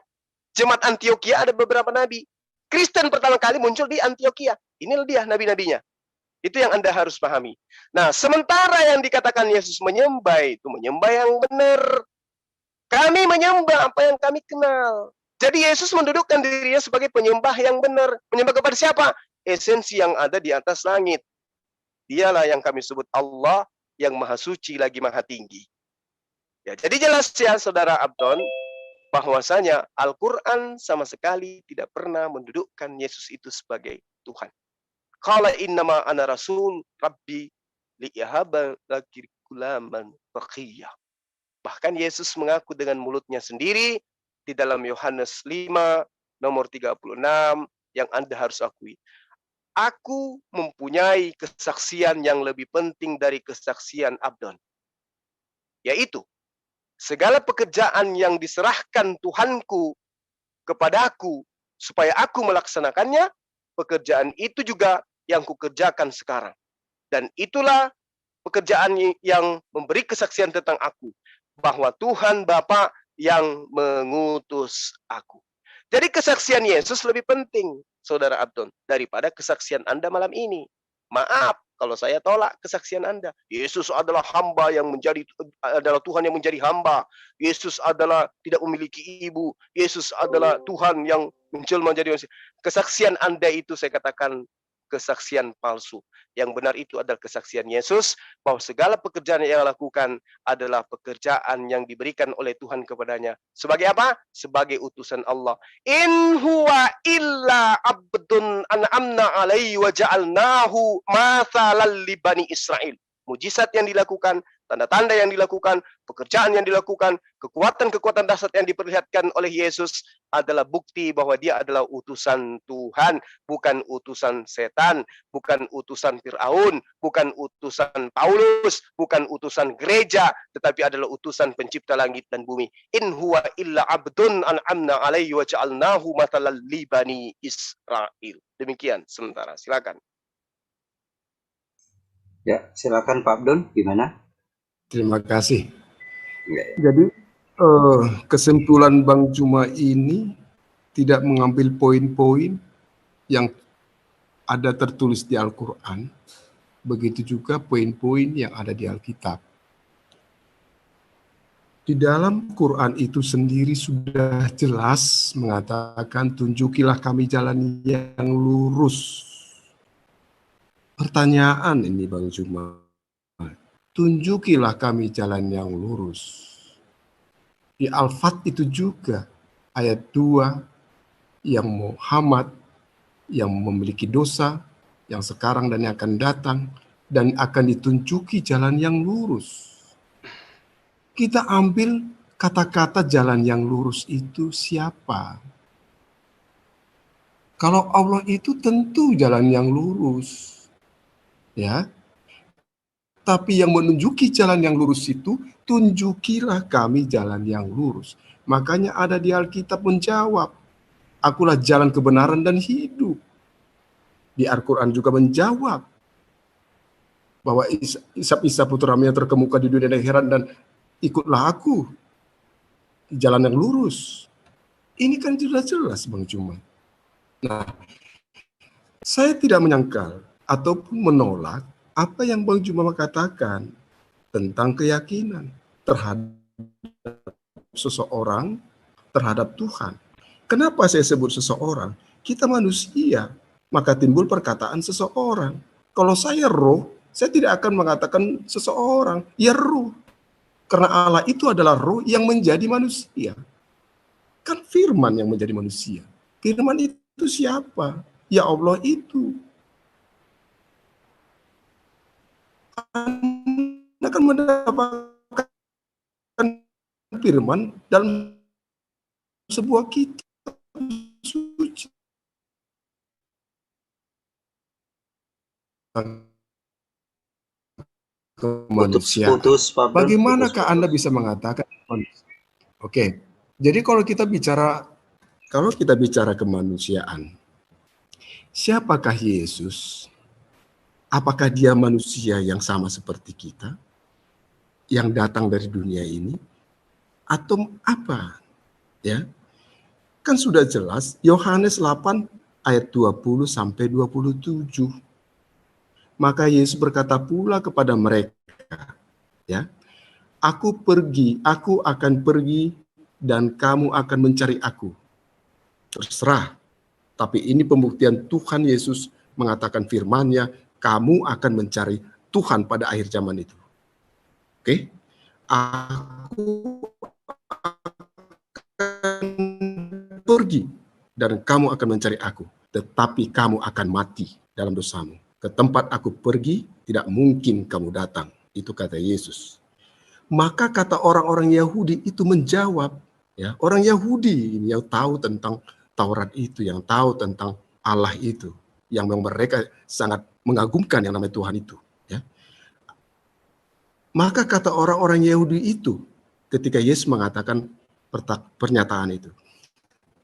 Jemaat Antioquia ada beberapa nabi. Kristen pertama kali muncul di Antioquia. Inilah dia nabi-nabinya. Itu yang Anda harus pahami. Nah, sementara yang dikatakan Yesus menyembah itu menyembah yang benar. Kami menyembah apa yang kami kenal. Jadi Yesus mendudukkan dirinya sebagai penyembah yang benar. Menyembah kepada siapa? Esensi yang ada di atas langit. Dialah yang kami sebut Allah yang maha suci lagi maha tinggi. Ya, jadi jelas ya Saudara Abdon, bahwasanya Al-Quran sama sekali tidak pernah mendudukkan Yesus itu sebagai Tuhan. Qala innama ana rasul rabbi liyahaba laki gulaman taqiyya. Bahkan Yesus mengaku dengan mulutnya sendiri di dalam Yohanes 5 nomor 36 yang Anda harus akui. Aku mempunyai kesaksian yang lebih penting dari kesaksian Abdon. Yaitu segala pekerjaan yang diserahkan Tuhanku kepadaku supaya aku melaksanakannya, pekerjaan itu juga yang kukerjakan sekarang. Dan itulah pekerjaan yang memberi kesaksian tentang aku, bahwa Tuhan Bapa yang mengutus aku. Jadi kesaksian Yesus lebih penting, Saudara Abdon, daripada kesaksian Anda malam ini. Maaf kalau saya tolak kesaksian Anda. Yesus adalah hamba yang adalah Tuhan yang menjadi hamba. Yesus adalah tidak memiliki ibu. Yesus adalah Tuhan yang menjelma menjadi manusia. Kesaksian Anda itu saya katakan kesaksian palsu. Yang benar itu adalah kesaksian Yesus bahwa segala pekerjaan yang ia lakukan adalah pekerjaan yang diberikan oleh Tuhan kepadanya. Sebagai apa? Sebagai utusan Allah. In huwa illa abdun an'amna alaihi wa ja'alnahu mathalan li Bani Israel. Mujizat yang dilakukan, tanda-tanda yang dilakukan, pekerjaan yang dilakukan, kekuatan-kekuatan dahsyat yang diperlihatkan oleh Yesus adalah bukti bahwa dia adalah utusan Tuhan, bukan utusan setan, bukan utusan Firaun, bukan utusan Paulus, bukan utusan gereja, tetapi adalah utusan pencipta langit dan bumi. In huwa illa abdun an'amna alaihi wa ja'alnahu mathalan li Bani Israel. Demikian sementara. Silakan. Ya, silakan Pak Abdon, gimana? Terima kasih. Ya. Jadi kesimpulan Bang Juma ini tidak mengambil poin-poin yang ada tertulis di Al-Quran, begitu juga poin-poin yang ada di Alkitab. Di dalam Quran itu sendiri sudah jelas mengatakan, tunjukilah kami jalan yang lurus. Pertanyaan ini Bang Juma, tunjukilah kami jalan yang lurus. Di Al-Fat itu juga ayat 2, yang Muhammad yang memiliki dosa, yang sekarang dan yang akan datang, dan akan ditunjuki jalan yang lurus. Kita ambil kata-kata jalan yang lurus itu siapa? Kalau Allah itu tentu jalan yang lurus. Ya. Tapi yang menunjuki jalan yang lurus itu, tunjukilah kami jalan yang lurus. Makanya ada di Alkitab menjawab, akulah jalan kebenaran dan hidup. Di Al-Quran juga menjawab bahwa Isa putramu yang terkemuka di dunia dan akhirat, dan ikutlah aku di jalan yang lurus. Ini kan jelas-jelas Bang Juma. Nah, saya tidak menyangkal ataupun menolak apa yang Bang Juma katakan tentang keyakinan terhadap seseorang, terhadap Tuhan. Kenapa saya sebut seseorang? Kita manusia, maka timbul perkataan seseorang. Kalau saya roh, saya tidak akan mengatakan seseorang, ya roh. Karena Allah itu adalah roh yang menjadi manusia. Kan firman yang menjadi manusia. Firman itu siapa? Ya Allah itu. Anda akan mendapatkan firman dalam sebuah kitab suci. Kemanusiaan. Bagaimanakah Anda bisa mengatakan manusia? Oke. Jadi kalau kita bicara kemanusiaan, siapakah Yesus? Apakah dia manusia yang sama seperti kita, yang datang dari dunia ini, atau apa? Ya, kan sudah jelas Yohanes 8 ayat 20 sampai 27. Maka Yesus berkata pula kepada mereka, ya, aku akan pergi dan kamu akan mencari aku. Terserah. Tapi ini pembuktian Tuhan Yesus mengatakan firman-Nya, kamu akan mencari Tuhan pada akhir zaman itu. Oke? Aku akan pergi dan kamu akan mencari aku, tetapi kamu akan mati dalam dosamu. Ke tempat aku pergi, tidak mungkin kamu datang. Itu kata Yesus. Maka kata orang-orang Yahudi itu menjawab, ya, orang Yahudi yang tahu tentang Taurat itu, yang tahu tentang Allah itu, yang mereka sangat mengagumkan yang namanya Tuhan itu. Ya. Maka kata orang-orang Yahudi itu, ketika Yesus mengatakan pernyataan itu,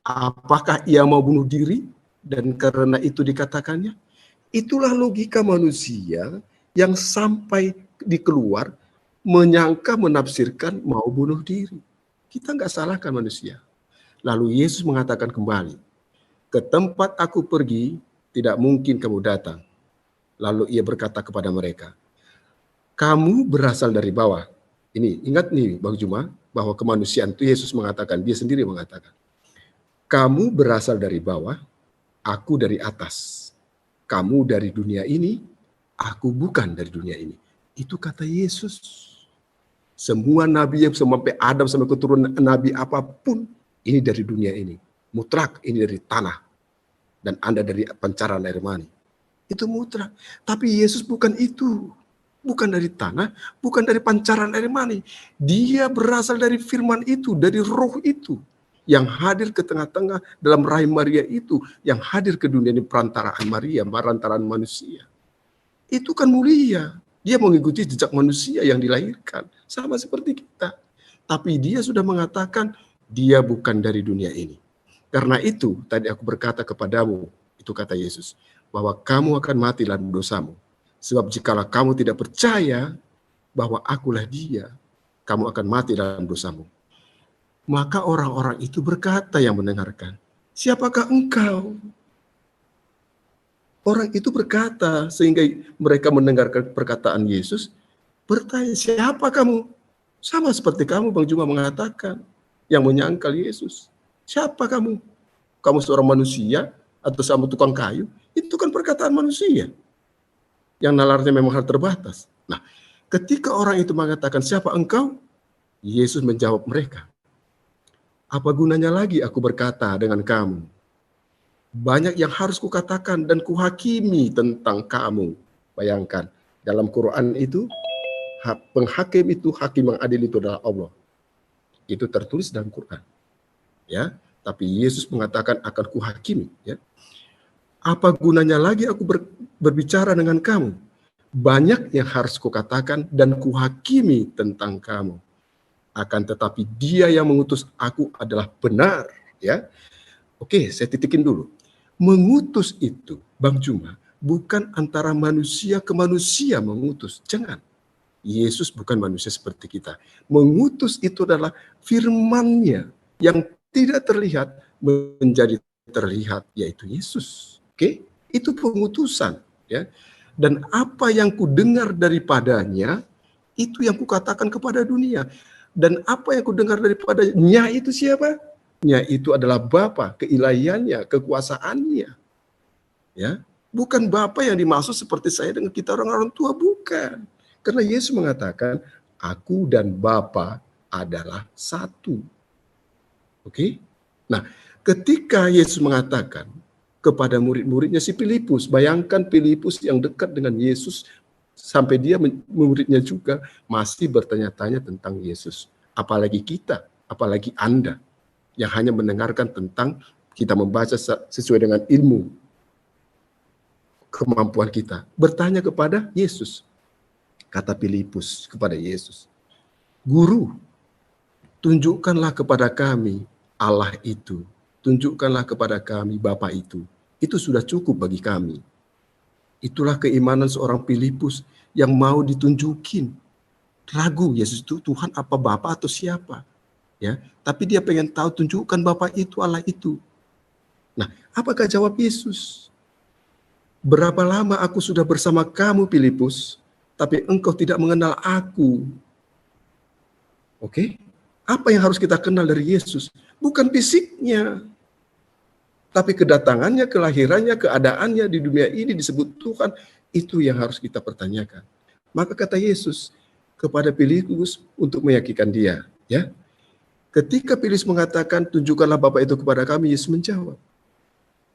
apakah ia mau bunuh diri? Dan karena itu dikatakannya, itulah logika manusia yang sampai dikeluar menyangka, menafsirkan mau bunuh diri. Kita nggak salahkan manusia. Lalu Yesus mengatakan kembali, ke tempat aku pergi, tidak mungkin kamu datang. Lalu ia berkata kepada mereka, kamu berasal dari bawah. Ini, ingat nih Bang Juma, bahwa kemanusiaan itu Yesus mengatakan, dia sendiri mengatakan, kamu berasal dari bawah, aku dari atas. Kamu dari dunia ini, aku bukan dari dunia ini. Itu kata Yesus. Semua nabi yang sampai Adam sampai keturunan nabi apapun, ini dari dunia ini. Mutlak, ini dari tanah. Dan Anda dari pancaran air mani. Itu mutlak. Tapi Yesus bukan itu. Bukan dari tanah, bukan dari pancaran air mani. Dia berasal dari firman itu, dari roh itu. Yang hadir ke tengah-tengah dalam rahim Maria itu, yang hadir ke dunia ini perantaraan Maria, perantaraan manusia. Itu kan mulia. Dia mengikuti jejak manusia yang dilahirkan, sama seperti kita. Tapi dia sudah mengatakan, dia bukan dari dunia ini. Karena itu, tadi aku berkata kepadamu, itu kata Yesus, bahwa kamu akan mati dalam dosamu. Sebab jikalau kamu tidak percaya bahwa akulah dia, kamu akan mati dalam dosamu. Maka orang-orang itu berkata yang mendengarkan, siapakah engkau? Orang itu berkata, sehingga mereka mendengarkan perkataan Yesus, bertanya, siapa kamu? Sama seperti kamu, Bang Juma mengatakan, yang menyangkal Yesus. Siapa kamu? Kamu seorang manusia atau sama tukang kayu? Itu kan perkataan manusia. Yang nalarnya memang hal terbatas. Nah, ketika orang itu mengatakan, siapa engkau? Yesus menjawab mereka, Apa gunanya lagi aku berkata dengan kamu? Banyak yang harus kukatakan dan kuhakimi tentang kamu. Bayangkan, dalam Quran itu, penghakim itu, hakim yang adil itu adalah Allah. Itu tertulis dalam Quran. Ya, tapi Yesus mengatakan akan kuhakimi. Ya. Apa gunanya lagi aku berbicara dengan kamu? Banyak yang harus kukatakan dan kuhakimi tentang kamu. Akan tetapi Dia yang mengutus aku adalah benar. Ya, oke, saya titikin dulu. Mengutus itu, Bang Juma, bukan antara manusia ke manusia mengutus. Jangan. Yesus bukan manusia seperti kita. Mengutus itu adalah firman-Nya yang tidak terlihat menjadi terlihat, yaitu Yesus. Oke? Itu pengutusan. Ya. Dan apa yang kudengar daripadanya, itu yang kukatakan kepada dunia. Dan apa yang kudengar daripadanya itu siapa? Itu adalah Bapa, keilahiannya, kekuasaannya. Ya, bukan Bapa yang dimaksud seperti saya dengan kita orang tua, bukan. Karena Yesus mengatakan, aku dan Bapa adalah satu. Oke? Nah, ketika Yesus mengatakan kepada murid-muridnya si Filipus, bayangkan Filipus yang dekat dengan Yesus, sampai dia muridnya juga masih bertanya-tanya tentang Yesus. Apalagi kita, apalagi Anda, yang hanya mendengarkan tentang kita membaca sesuai dengan ilmu kemampuan kita. Bertanya kepada Yesus. Kata Filipus kepada Yesus, Guru, tunjukkanlah kepada kami Allah itu. Tunjukkanlah kepada kami Bapa itu. Itu sudah cukup bagi kami. Itulah keimanan seorang Filipus yang mau ditunjukin. Ragu Yesus itu Tuhan apa Bapa atau siapa. Ya, tapi dia pengen tahu, tunjukkan Bapa itu, Allah itu. Nah, apakah jawab Yesus? Berapa lama aku sudah bersama kamu, Filipus, tapi engkau tidak mengenal aku. Oke? Apa yang harus kita kenal dari Yesus? Bukan fisiknya, tapi kedatangannya, kelahirannya, keadaannya di dunia ini disebut Tuhan. Itu yang harus kita pertanyakan. Maka kata Yesus kepada Filipus untuk meyakinkan dia, ya. Ketika Filipus mengatakan, tunjukkanlah Bapa itu kepada kami, Yesus menjawab,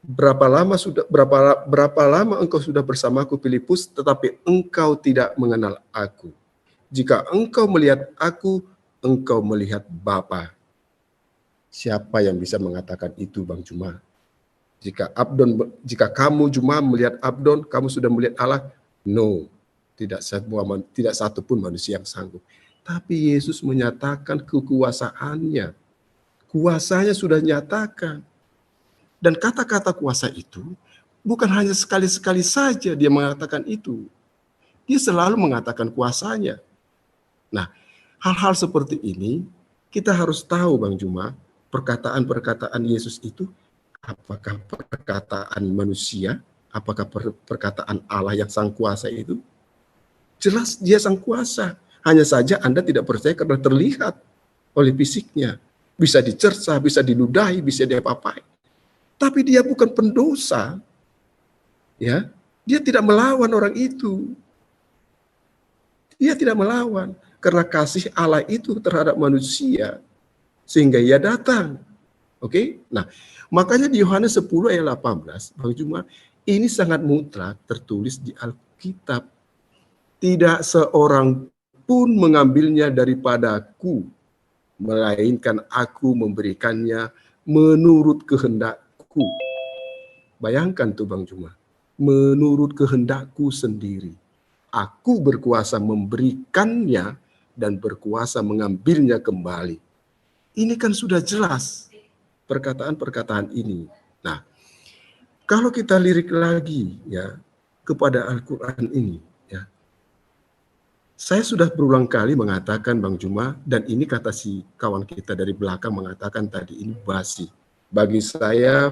berapa lama engkau sudah bersamaku, Filipus, tetapi engkau tidak mengenal aku. Jika engkau melihat aku, engkau melihat Bapa. Siapa yang bisa mengatakan itu, Bang Juma? Jika kamu Juma melihat Abdon, kamu sudah melihat Allah? No, tidak satu pun manusia yang sanggup. Tapi Yesus menyatakan kekuasaannya. Kuasanya sudah nyatakan. Dan kata-kata kuasa itu bukan hanya sekali-sekali saja dia mengatakan itu. Dia selalu mengatakan kuasanya. Nah, hal-hal seperti ini kita harus tahu, Bang Juma, perkataan-perkataan Yesus itu apakah perkataan manusia, apakah perkataan Allah yang sang kuasa itu? Jelas dia sang kuasa. Hanya saja Anda tidak percaya karena terlihat oleh fisiknya. Bisa dicerca, bisa diludahi, bisa diapa-apain. Tapi dia bukan pendosa. Ya, dia tidak melawan orang itu. Dia tidak melawan karena kasih Allah itu terhadap manusia sehingga ia datang. Oke? Nah, makanya di Yohanes 10 ayat 18, Bang Juma, ini sangat mutlak tertulis di Alkitab. Tidak seorang pun mengambilnya daripadaku, melainkan aku memberikannya menurut kehendakku. Bayangkan tuh Bang Juma, menurut kehendakku sendiri. Aku berkuasa memberikannya dan berkuasa mengambilnya kembali. Ini kan sudah jelas perkataan-perkataan ini. Nah, kalau kita lirik lagi ya kepada Al-Quran ini, ya, saya sudah berulang kali mengatakan Bang Juma, dan ini kata si kawan kita dari belakang mengatakan tadi, ini basi. Bagi saya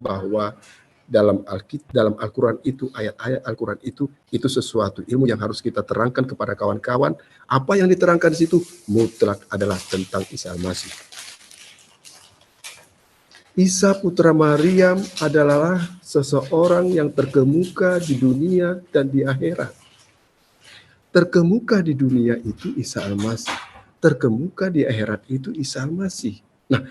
bahwa dalam Al-Quran itu, ayat-ayat Al-Quran itu sesuatu ilmu yang harus kita terangkan kepada kawan-kawan. Apa yang diterangkan di situ mutlak adalah tentang Isa Al-Masih. Isa putra Maryam adalah seseorang yang terkemuka di dunia dan di akhirat. Terkemuka di dunia itu Isa Al-Masih. Terkemuka di akhirat itu Isa Al-Masih. Nah,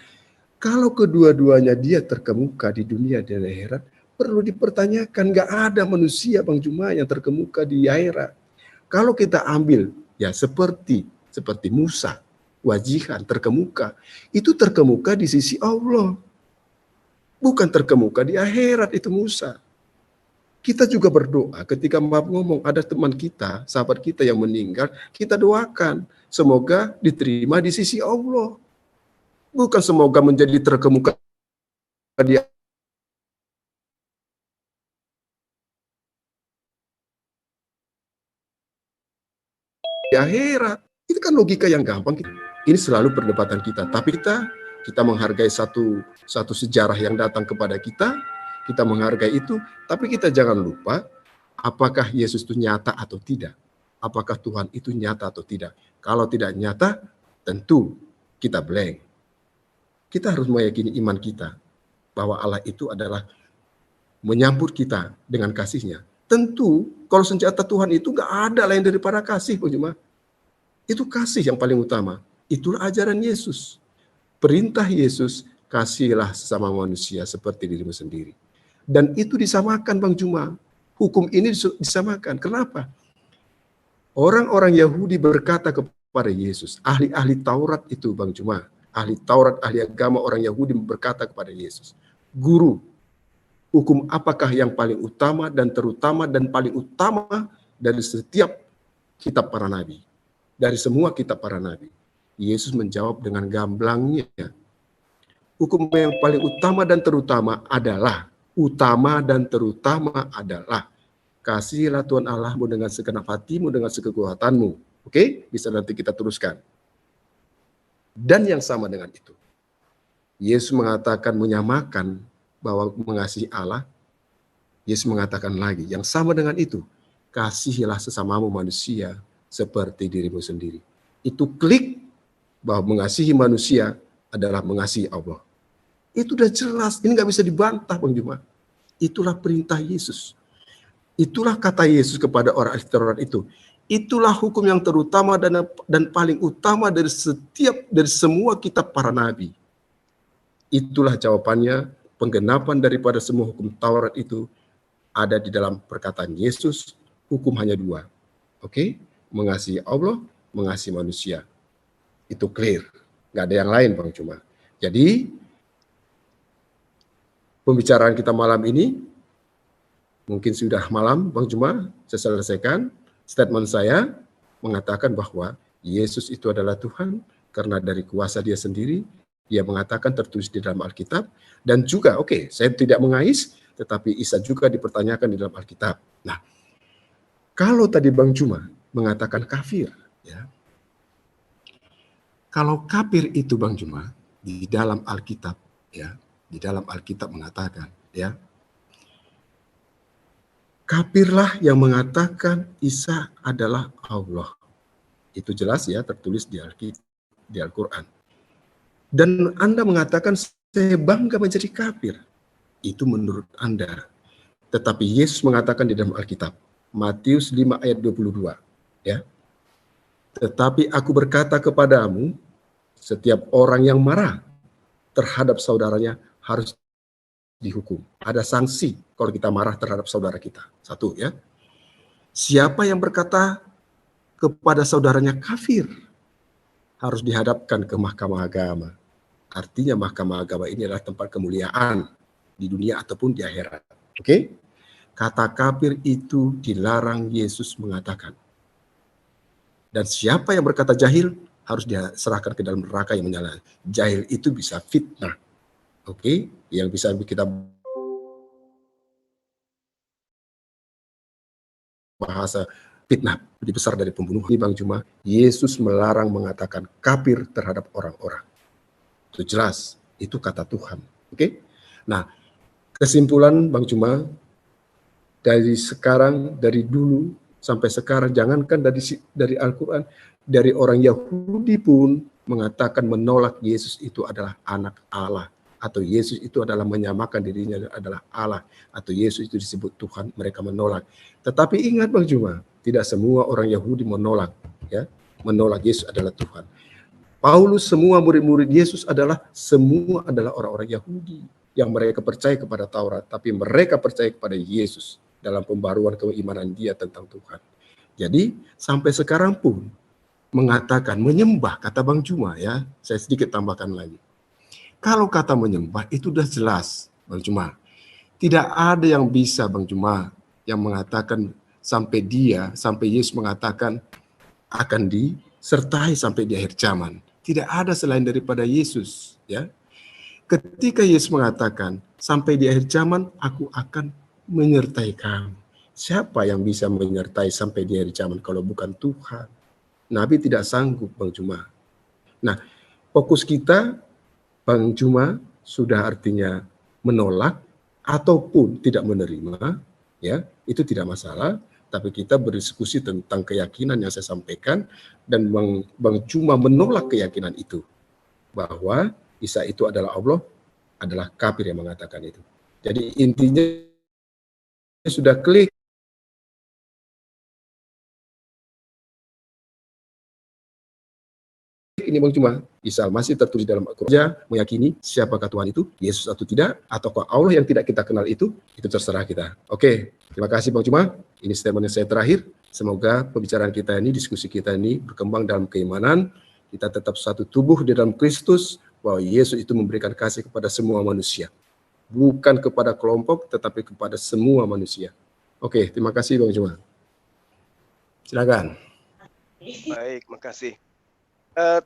kalau kedua-duanya dia terkemuka di dunia dan akhirat, perlu dipertanyakan. Nggak ada manusia Bang Juma yang terkemuka di akhirat. Kalau kita ambil ya seperti Musa, wajihan terkemuka, itu terkemuka di sisi Allah, bukan terkemuka di akhirat itu Musa. Kita juga berdoa ketika maaf ngomong ada teman kita, sahabat kita yang meninggal, kita doakan semoga diterima di sisi Allah. Bukan semoga menjadi terkemuka di akhirat. Itu kan logika yang gampang. Ini selalu perdebatan kita. Tapi kita menghargai satu sejarah yang datang kepada kita menghargai itu. Tapi kita jangan lupa apakah Yesus itu nyata atau tidak. Apakah Tuhan itu nyata atau tidak. Kalau tidak nyata, tentu kita blank. Kita harus meyakini iman kita bahwa Allah itu adalah menyambut kita dengan kasih-Nya. Tentu kalau senjata Tuhan itu gak ada lain daripada kasih, Pak Juma. Itu kasih yang paling utama. Itulah ajaran Yesus. Perintah Yesus, kasihilah sesama manusia seperti dirimu sendiri. Dan itu disamakan Bang Juma. Hukum ini disamakan. Kenapa? Orang-orang Yahudi berkata kepada Yesus, ahli-ahli Taurat itu Bang Juma, ahli Taurat, ahli agama orang Yahudi berkata kepada Yesus, Guru, hukum apakah yang paling utama dan terutama dan paling utama dari setiap kitab para nabi? Dari semua kitab para nabi. Yesus menjawab dengan gamblangnya. Hukum yang paling utama dan terutama adalah, kasihilah Tuhan Allahmu dengan segenap hatimu, dengan sekekuatanmu. Oke? Bisa nanti kita teruskan. Dan yang sama dengan itu. Yesus mengatakan menyamakan bahwa mengasihi Allah. Yesus mengatakan lagi, yang sama dengan itu. Kasihilah sesamamu manusia seperti dirimu sendiri. Itu klik bahwa mengasihi manusia adalah mengasihi Allah. Itu udah jelas, ini nggak bisa dibantah Bang Juma. Itulah perintah Yesus. Itulah kata Yesus kepada orang ahli Taurat itu. Itulah hukum yang terutama dan paling utama dari semua kitab para nabi. Itulah jawabannya, penggenapan daripada semua hukum Taurat itu ada di dalam perkataan Yesus. Hukum hanya dua. Oke? Mengasihi Allah, mengasihi manusia. Itu clear. Nggak ada yang lain Bang Juma. Jadi, pembicaraan kita malam ini, mungkin sudah malam Bang Juma, saya selesaikan. Statement saya mengatakan bahwa Yesus itu adalah Tuhan, karena dari kuasa Dia sendiri, Dia mengatakan tertulis di dalam Alkitab, dan juga, saya tidak mengais, tetapi Isa juga dipertanyakan di dalam Alkitab. Nah, kalau tadi Bang Juma mengatakan kafir, ya. Kalau kafir itu Bang Juma di dalam Alkitab, ya, di dalam Alkitab mengatakan, ya, kafirlah yang mengatakan Isa adalah Allah. Itu jelas ya, tertulis di Al-Quran. Dan Anda mengatakan saya bangga menjadi kafir. Itu menurut Anda. Tetapi Yesus mengatakan di dalam Alkitab, Matius 5 ayat 22, ya. Tetapi aku berkata kepadamu, setiap orang yang marah terhadap saudaranya harus dihukum. Ada sanksi kalau kita marah terhadap saudara kita. Satu, ya. Siapa yang berkata kepada saudaranya kafir harus dihadapkan ke mahkamah agama. Artinya mahkamah agama ini adalah tempat kemuliaan di dunia ataupun di akhirat. Oke? Kata kafir itu dilarang Yesus mengatakan. Dan siapa yang berkata jahil harus diserahkan ke dalam neraka yang menyala. Jahil itu bisa fitnah. Oke? Yang bisa kita bahasa fitnah lebih besar dari pembunuhan. Ini Bang Juma, Yesus melarang mengatakan kafir terhadap orang-orang. Itu jelas, itu kata Tuhan. Oke? Nah, kesimpulan Bang Juma, dari dulu sampai sekarang, jangankan dari Al-Quran, dari orang Yahudi pun mengatakan menolak Yesus itu adalah anak Allah, atau Yesus itu adalah menyamakan dirinya adalah Allah, atau Yesus itu disebut Tuhan, mereka menolak. Tetapi ingat Bang Juma, tidak semua orang Yahudi menolak, ya, menolak Yesus adalah Tuhan. Paulus, semua murid-murid Yesus semua adalah orang-orang Yahudi yang mereka percaya kepada Taurat, tapi mereka percaya kepada Yesus dalam pembaruan keimanan dia tentang Tuhan. Jadi sampai sekarang pun mengatakan menyembah, kata Bang Juma ya, saya sedikit tambahkan lagi. Kalau kata menyembah itu udah jelas, Bang Juma. Tidak ada yang bisa, Bang Juma, yang mengatakan sampai Yesus mengatakan akan disertai sampai di akhir zaman. Tidak ada selain daripada Yesus, ya. Ketika Yesus mengatakan sampai di akhir zaman aku akan menyertai kamu. Siapa yang bisa menyertai sampai di akhir zaman kalau bukan Tuhan? Nabi tidak sanggup, Bang Juma. Nah, fokus kita, Bang Juma, sudah artinya menolak ataupun tidak menerima, ya, itu tidak masalah. Tapi kita berdiskusi tentang keyakinan yang saya sampaikan, dan Bang Juma menolak keyakinan itu, bahwa Isa itu adalah Allah, adalah kafir yang mengatakan itu. Jadi intinya sudah klik. Ini Bang Juma, Isa masih tertulis dalam Al-Quran, meyakini siapakah Tuhan itu, Yesus atau tidak, ataukah Allah yang tidak kita kenal itu terserah kita. Oke, terima kasih Bang Juma. Ini statement saya terakhir. Semoga pembicaraan kita ini, diskusi kita ini berkembang dalam keimanan. Kita tetap satu tubuh di dalam Kristus, bahwa Yesus itu memberikan kasih kepada semua manusia. Bukan kepada kelompok, tetapi kepada semua manusia. Oke, terima kasih Bang Juma. Silakan. Baik, makasih.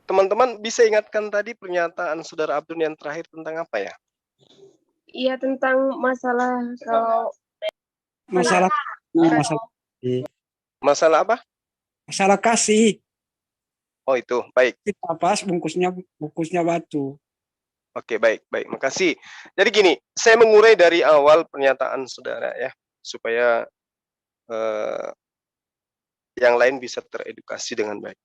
Teman-teman bisa ingatkan tadi pernyataan Saudara Abdul yang terakhir tentang apa ya? Iya, tentang masalah kalau masalah apa? Masalah kasih. Oh itu, baik. Kita pas bungkusnya batu. Oke, baik. Makasih. Jadi gini, saya mengurai dari awal pernyataan saudara ya, supaya yang lain bisa teredukasi dengan baik.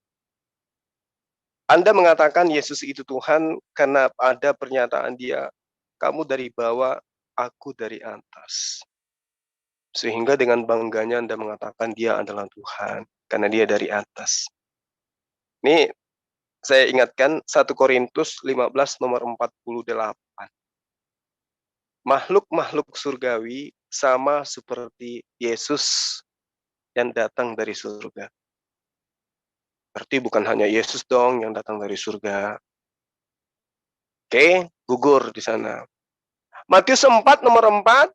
Anda mengatakan Yesus itu Tuhan karena ada pernyataan dia, kamu dari bawah, aku dari atas. Sehingga dengan bangganya Anda mengatakan dia adalah Tuhan, karena dia dari atas. Ini saya ingatkan 1 Korintus 15 nomor 48. Makhluk-makhluk surgawi sama seperti Yesus yang datang dari surga. Berarti bukan hanya Yesus dong yang datang dari surga. Oke, gugur di sana. Matius 4 nomor 4,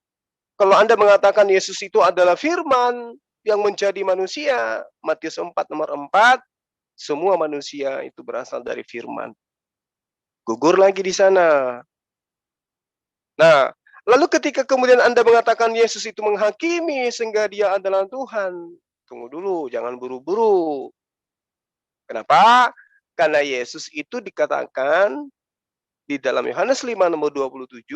kalau Anda mengatakan Yesus itu adalah firman yang menjadi manusia, Matius 4 nomor 4, semua manusia itu berasal dari firman. Gugur lagi di sana. Nah, lalu ketika kemudian Anda mengatakan Yesus itu menghakimi sehingga dia adalah Tuhan, tunggu dulu, jangan buru-buru. Kenapa? Karena Yesus itu dikatakan di dalam Yohanes 5 nomor 27,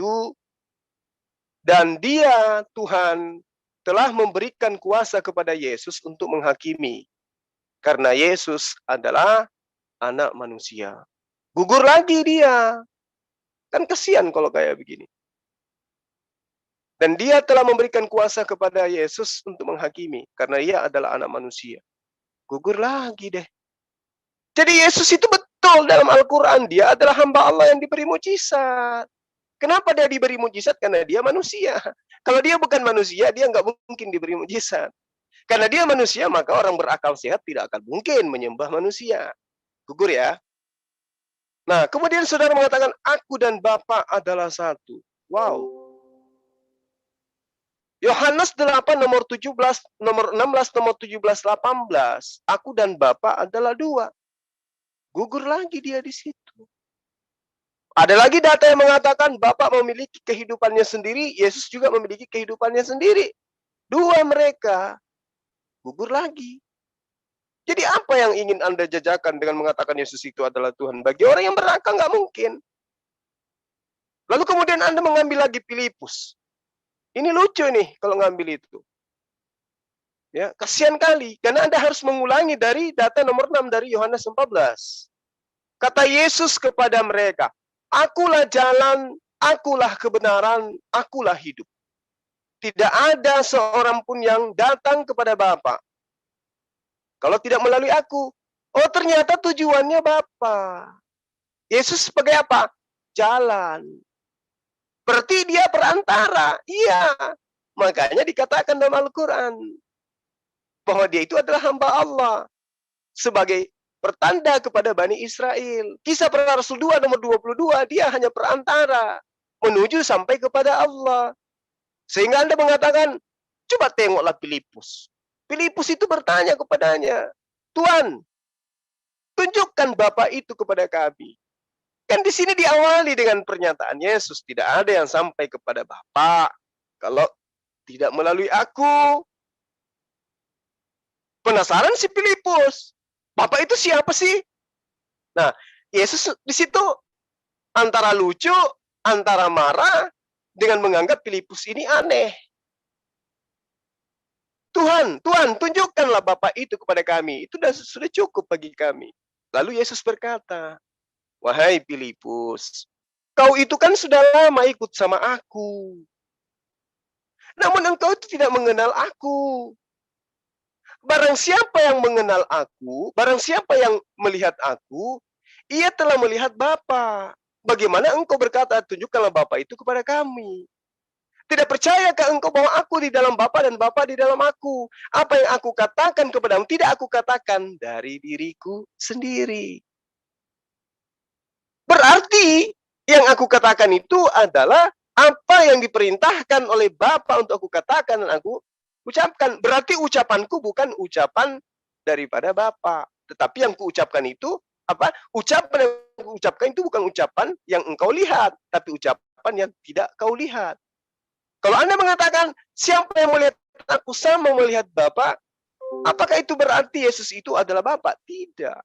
dan dia, Tuhan, telah memberikan kuasa kepada Yesus untuk menghakimi. Karena Yesus adalah anak manusia. Gugur lagi dia. Kan kesian kalau kayak begini. Dan dia telah memberikan kuasa kepada Yesus untuk menghakimi. Karena ia adalah anak manusia. Gugur lagi deh. Jadi Yesus itu betul dalam Al-Quran. Dia adalah hamba Allah yang diberi mujizat. Kenapa dia diberi mujizat? Karena dia manusia. Kalau dia bukan manusia, dia nggak mungkin diberi mujizat. Karena dia manusia, maka orang berakal sehat tidak akan mungkin menyembah manusia. Gugur ya. Nah, kemudian saudara mengatakan, aku dan Bapa adalah satu. Wow. Yohanes 8 nomor 17, nomor 16, nomor 17, 18. Aku dan Bapa adalah dua. Gugur lagi dia di situ. Ada lagi data yang mengatakan Bapa memiliki kehidupannya sendiri, Yesus juga memiliki kehidupannya sendiri. Dua mereka. Gugur lagi. Jadi apa yang ingin Anda jajakan dengan mengatakan Yesus itu adalah Tuhan? Bagi orang yang berakal nggak mungkin. Lalu kemudian Anda mengambil lagi Filipus. Ini lucu nih kalau ngambil itu. Ya, kasihan kali. Karena Anda harus mengulangi dari data nomor 6 dari Yohanes 14. Kata Yesus kepada mereka, akulah jalan, akulah kebenaran, akulah hidup. Tidak ada seorang pun yang datang kepada Bapa kalau tidak melalui aku. Oh, ternyata tujuannya Bapa. Yesus sebagai apa? Jalan. Berarti dia perantara. Iya. Makanya dikatakan dalam Al-Quran bahwa dia itu adalah hamba Allah sebagai pertanda kepada Bani Israel. Kisah Para Rasul 2 nomor 22, dia hanya perantara menuju sampai kepada Allah. Sehingga Anda mengatakan, coba tengoklah Filipus. Filipus itu bertanya kepadanya, Tuhan, tunjukkan Bapa itu kepada kami. Kan di sini diawali dengan pernyataan Yesus, tidak ada yang sampai kepada Bapa kalau tidak melalui aku. Penasaran si Filipus, Bapak itu siapa sih? Nah, Yesus di situ antara lucu, antara marah, dengan menganggap Filipus ini aneh. Tuhan, tunjukkanlah Bapak itu kepada kami. Itu sudah cukup bagi kami. Lalu Yesus berkata, wahai Filipus, kau itu kan sudah lama ikut sama aku. Namun engkau itu tidak mengenal aku. Barang siapa yang mengenal aku, barang siapa yang melihat aku, ia telah melihat Bapa. Bagaimana engkau berkata, tunjukkanlah Bapa itu kepada kami. Tidak percayakah engkau bahwa aku di dalam Bapa dan Bapa di dalam aku? Apa yang aku katakan kepadamu, tidak aku katakan dari diriku sendiri. Berarti yang aku katakan itu adalah apa yang diperintahkan oleh Bapa untuk aku katakan dan aku ucapkan. Berarti ucapanku bukan ucapan daripada Bapa, tetapi yang kuucapkan itu apa? Ucapan yang kuucapkan itu bukan ucapan yang engkau lihat, tapi ucapan yang tidak kau lihat. Kalau Anda mengatakan siapa yang melihat aku sama melihat Bapa, apakah itu berarti Yesus itu adalah Bapa? Tidak.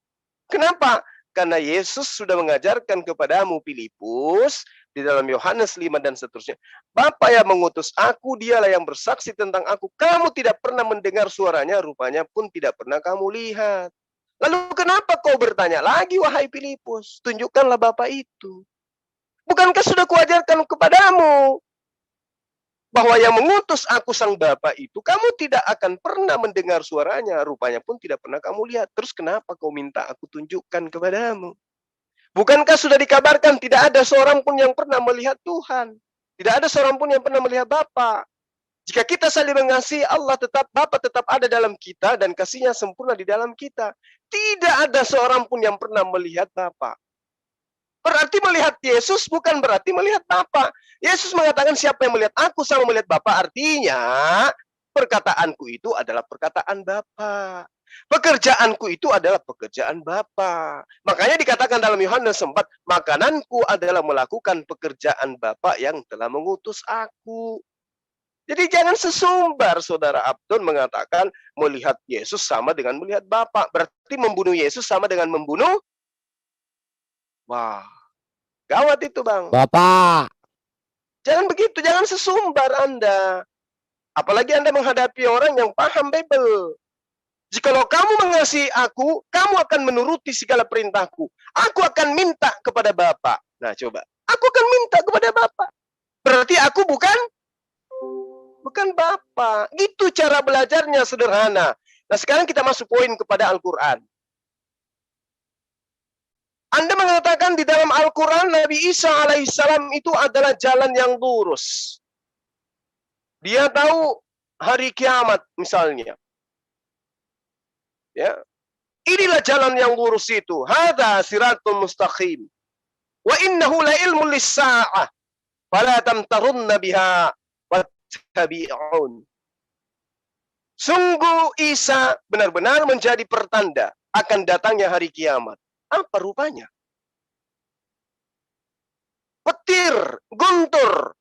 Kenapa? Karena Yesus sudah mengajarkan kepadamu Filipus di dalam Yohanes 5 dan seterusnya. Bapa yang mengutus aku, dialah yang bersaksi tentang aku. Kamu tidak pernah mendengar suaranya, rupanya pun tidak pernah kamu lihat. Lalu kenapa kau bertanya lagi, wahai Filipus? Tunjukkanlah Bapa itu. Bukankah sudah kuajarkan kepadamu bahwa yang mengutus aku sang Bapa itu, kamu tidak akan pernah mendengar suaranya, rupanya pun tidak pernah kamu lihat. Terus kenapa kau minta aku tunjukkan kepadamu? Bukankah sudah dikabarkan tidak ada seorang pun yang pernah melihat Tuhan? Tidak ada seorang pun yang pernah melihat Bapa. Jika kita saling mengasihi, Allah tetap, Bapa tetap ada dalam kita dan kasihnya sempurna di dalam kita. Tidak ada seorang pun yang pernah melihat Bapa. Berarti melihat Yesus bukan berarti melihat Bapa. Yesus mengatakan siapa yang melihat aku sama melihat Bapa. Artinya perkataanku itu adalah perkataan Bapa. Pekerjaanku itu adalah pekerjaan Bapa. Makanya dikatakan dalam Yohanes 4, makananku adalah melakukan pekerjaan Bapa yang telah mengutus aku. Jadi jangan sesumbar Saudara Abdon mengatakan melihat Yesus sama dengan melihat Bapa. Berarti membunuh Yesus sama dengan membunuh. Wah, gawat itu Bang. Bapak. Jangan begitu, jangan sesumbar Anda. Apalagi Anda menghadapi orang yang paham Bible. Jikalau kamu mengasihi aku, kamu akan menuruti segala perintahku. Aku akan minta kepada Bapa. Nah coba, aku akan minta kepada Bapa. Berarti aku bukan Bapa. Itu cara belajarnya sederhana. Nah sekarang kita masuk poin kepada Al-Quran. Anda mengatakan di dalam Al-Quran Nabi Isa alaihissalam itu adalah jalan yang lurus. Dia tahu hari kiamat misalnya. Ya. Inilah jalan yang lurus itu. Hadza siratul mustaqim. Wa innahu la ilmun lis-sa'ah. Fala tamtarunna biha wattabi'un. Sungguh Isa benar-benar menjadi pertanda akan datangnya hari kiamat. Apa rupanya? Petir, guntur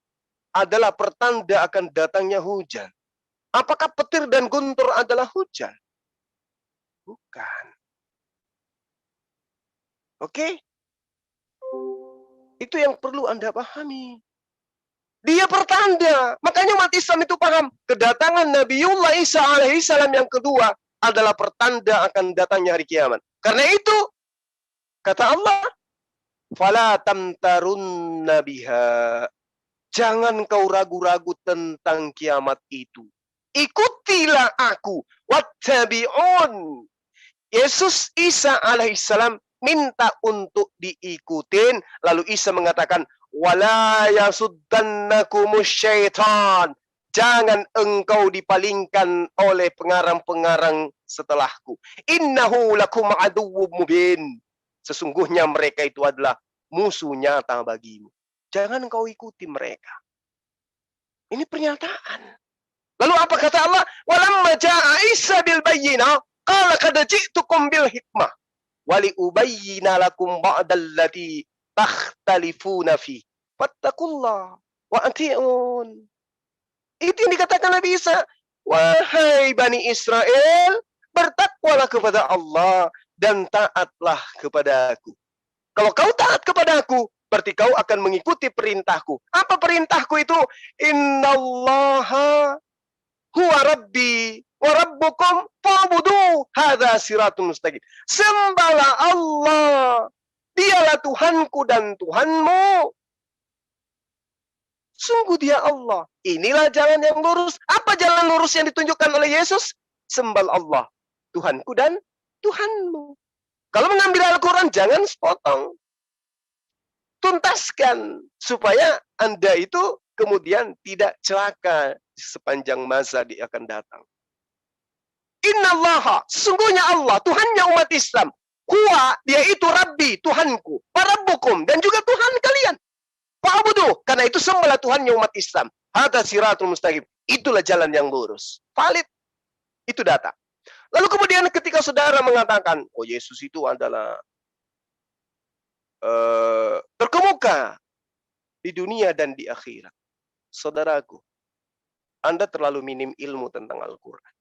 adalah pertanda akan datangnya hujan. Apakah petir dan guntur adalah hujan? Bukan. Oke? Itu yang perlu Anda pahami. Dia pertanda. Makanya umat Islam itu paham. Kedatangan Nabiullah Isa alaihissalam yang kedua adalah pertanda akan datangnya hari kiamat. Karena itu, kata Allah, fala tamtarunna biha. Jangan kau ragu-ragu tentang kiamat itu. Ikutilah aku. Wattabi'un. Yesus Isa alaihissalam minta untuk diikutin. Lalu Isa mengatakan, wala yasuddannakumus syaitan. Jangan engkau dipalingkan oleh pengarang-pengarang setelahku. Innahu lakum aduwwum mubin. Sesungguhnya mereka itu adalah musuh nyata bagimu. Jangan engkau ikuti mereka. Ini pernyataan. Lalu apa kata Allah? Walamma ja'a Isa bil bayyinah qala qad ji'tukum bil hikmah wa li ubayyina lakum ba'dallati takhtalifuna fi. Fattaqullah wa ati'un. Itu yang dikatakan Nabi Isa. Wahai Bani Israel, bertakwalah kepada Allah dan taatlah kepada aku. Kalau kau taat kepada aku, berarti kau akan mengikuti perintahku. Apa perintahku itu? Innallaha huwa rabbi wa rabbukum fa'budu hadza siratun mustaqim. Sembahlah Allah. Dialah Tuhanku dan Tuhanmu. Sungguh dia Allah. Inilah jalan yang lurus. Apa jalan lurus yang ditunjukkan oleh Yesus? Sembah Allah, Tuhanku dan Tuhanmu. Kalau mengambil Al-Quran, jangan sepotong. Tuntaskan supaya Anda itu kemudian tidak celaka sepanjang masa dia akan datang. Innallaha, sesungguhnya Allah, Tuhannya umat Islam. Huwa, dia itu Rabbi, Tuhanku. Warabbukum, dan juga Tuhan kalian. Fa'budu, karena itu sembahlah Tuhannya umat Islam. Hadza siratul mustaqim. Itulah jalan yang lurus. Valid. Itu data. Lalu kemudian ketika saudara mengatakan, oh Yesus itu adalah terkemuka di dunia dan di akhirat. Saudaraku, Anda terlalu minim ilmu tentang Al-Quran.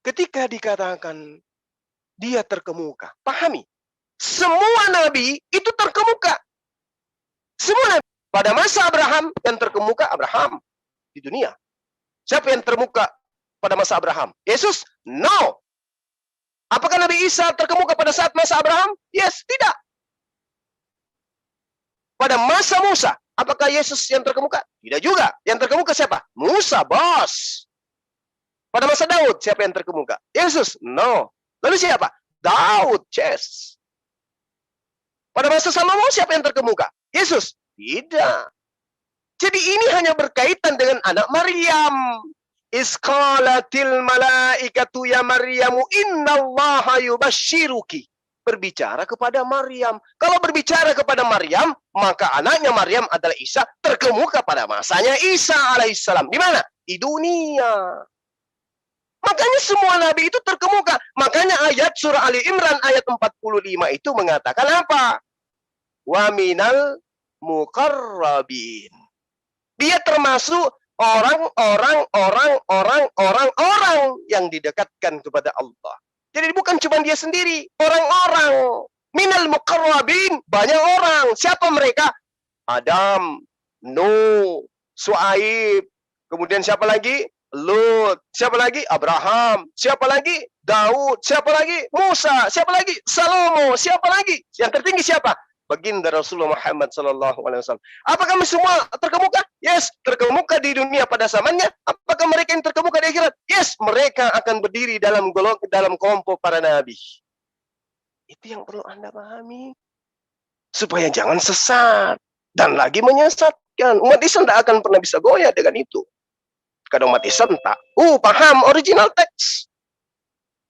Ketika dikatakan dia terkemuka, pahami, semua nabi itu terkemuka. Semua nabi. Pada masa Abraham yang terkemuka Abraham di dunia. Siapa yang terkemuka pada masa Abraham? Yesus? No. Apakah Nabi Isa terkemuka pada saat masa Abraham? Yes, tidak. Pada masa Musa, apakah Yesus yang terkemuka? Tidak juga. Yang terkemuka siapa? Musa, bos. Pada masa Daud, siapa yang terkemuka? Yesus? No. Lalu siapa? Daud, yes. Pada masa Salomo, siapa yang terkemuka? Yesus? Tidak. Jadi ini hanya berkaitan dengan anak Maryam. Isqalatil malaikatu ya Maryamu innallaha yubashshiruki. Berbicara kepada Maryam. Kalau berbicara kepada Maryam, maka anaknya Maryam adalah Isa, terkemuka pada masanya Isa alaihissalam. Di mana? Di dunia. Makanya semua nabi itu terkemuka. Makanya ayat surah Ali Imran ayat 45 itu mengatakan apa? Wa minal muqarrabin. Dia termasuk orang yang didekatkan kepada Allah. Jadi bukan cuma dia sendiri, orang-orang. Minal muqarrabin, banyak orang. Siapa mereka? Adam, Nuh, Su'aib, kemudian siapa lagi? Lut, siapa lagi? Abraham, siapa lagi? Daud, siapa lagi? Musa, siapa lagi? Salomo, siapa lagi? Yang tertinggi siapa? Baginda Rasulullah Muhammad SAW. Apakah kami semua terkemuka? Yes, terkemuka di dunia pada zamannya. Apakah mereka yang terkemuka di akhirat? Yes, mereka akan berdiri dalam kelompok para nabi. Itu yang perlu Anda pahami. Supaya jangan sesat. Dan lagi menyesatkan. Umat Islam tidak akan pernah bisa goyah dengan itu. Karena umat Islam tak. Paham original teks.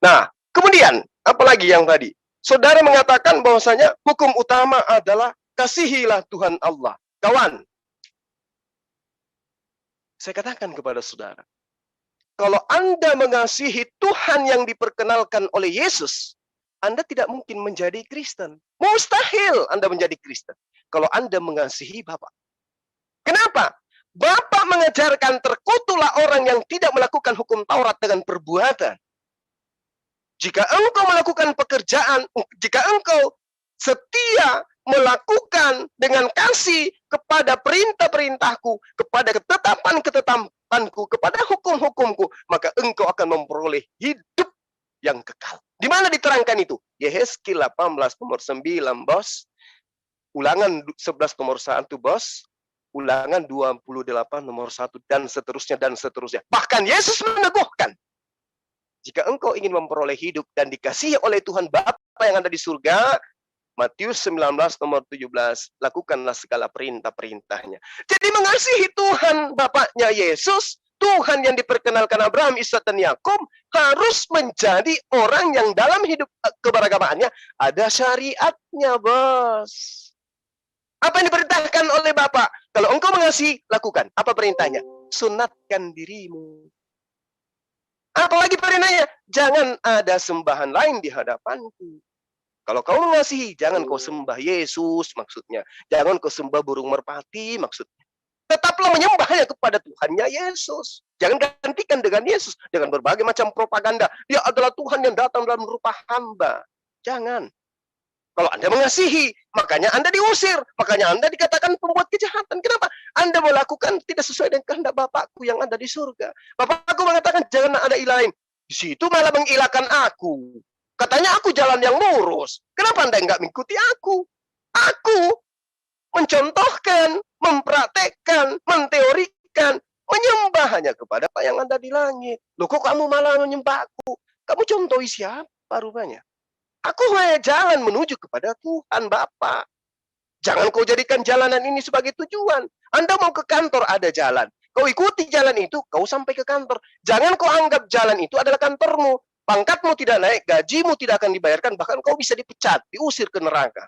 Nah, kemudian, apalagi yang tadi? Saudara mengatakan bahwasanya hukum utama adalah kasihilah Tuhan Allah. Kawan, saya katakan kepada saudara, kalau Anda mengasihi Tuhan yang diperkenalkan oleh Yesus, Anda tidak mungkin menjadi Kristen. Mustahil Anda menjadi Kristen kalau Anda mengasihi Bapa. Kenapa? Bapa mengajarkan terkutuklah orang yang tidak melakukan hukum Taurat dengan perbuatan. Jika engkau melakukan pekerjaan, jika engkau setia melakukan dengan kasih kepada perintah-perintahku, kepada ketetapan-ketetapanku, kepada hukum-hukumku, maka engkau akan memperoleh hidup yang kekal. Di mana diterangkan itu? Yehezkiel 18 nomor 9, bos. Ulangan 11 nomor 1, bos. Ulangan 28 nomor 1, dan seterusnya, dan seterusnya. Bahkan Yesus meneguhkan, jika engkau ingin memperoleh hidup dan dikasihi oleh Tuhan Bapa yang ada di surga, Matius 19 nomor 17, lakukanlah segala perintah-perintahnya. Jadi mengasihi Tuhan Bapaknya Yesus, Tuhan yang diperkenalkan Abraham, Ishak dan Yakub, harus menjadi orang yang dalam hidup keberagamaannya ada syariatnya, bos. Apa yang diperintahkan oleh Bapak? Kalau engkau mengasihi, lakukan. Apa perintahnya? Sunatkan dirimu. Apalagi perintahnya? Jangan ada sembahan lain di hadapanku. Kalau kau mengasihi, jangan kau sembah Yesus maksudnya. Jangan kau sembah burung merpati maksudnya. Tetaplah menyembahnya kepada Tuhannya Yesus. Jangan gantikan dengan Yesus. Dengan berbagai macam propaganda. Dia adalah Tuhan yang datang dalam rupa hamba. Jangan. Kalau Anda mengasihi, makanya Anda diusir. Makanya Anda dikatakan pembuat kejahatan. Kenapa? Anda melakukan tidak sesuai dengan kehendak Bapakku yang ada di surga. Bapakku mengatakan jangan ada ilah lain. Di situ malah mengilahkan aku. Katanya aku jalan yang lurus. Kenapa Anda enggak mengikuti aku? Aku mencontohkan, mempraktekkan, menteorikan, menyembah hanya kepada Pak yang ada di langit. Loh kok kamu malah menyembahku? Kamu contohi siapa rupanya? Aku hanya jalan menuju kepada Tuhan Bapa. Jangan kau jadikan jalanan ini sebagai tujuan. Anda mau ke kantor ada jalan. Kau ikuti jalan itu, kau sampai ke kantor. Jangan kau anggap jalan itu adalah kantormu. Pangkatmu tidak naik, gajimu tidak akan dibayarkan, bahkan kau bisa dipecat, diusir ke neraka.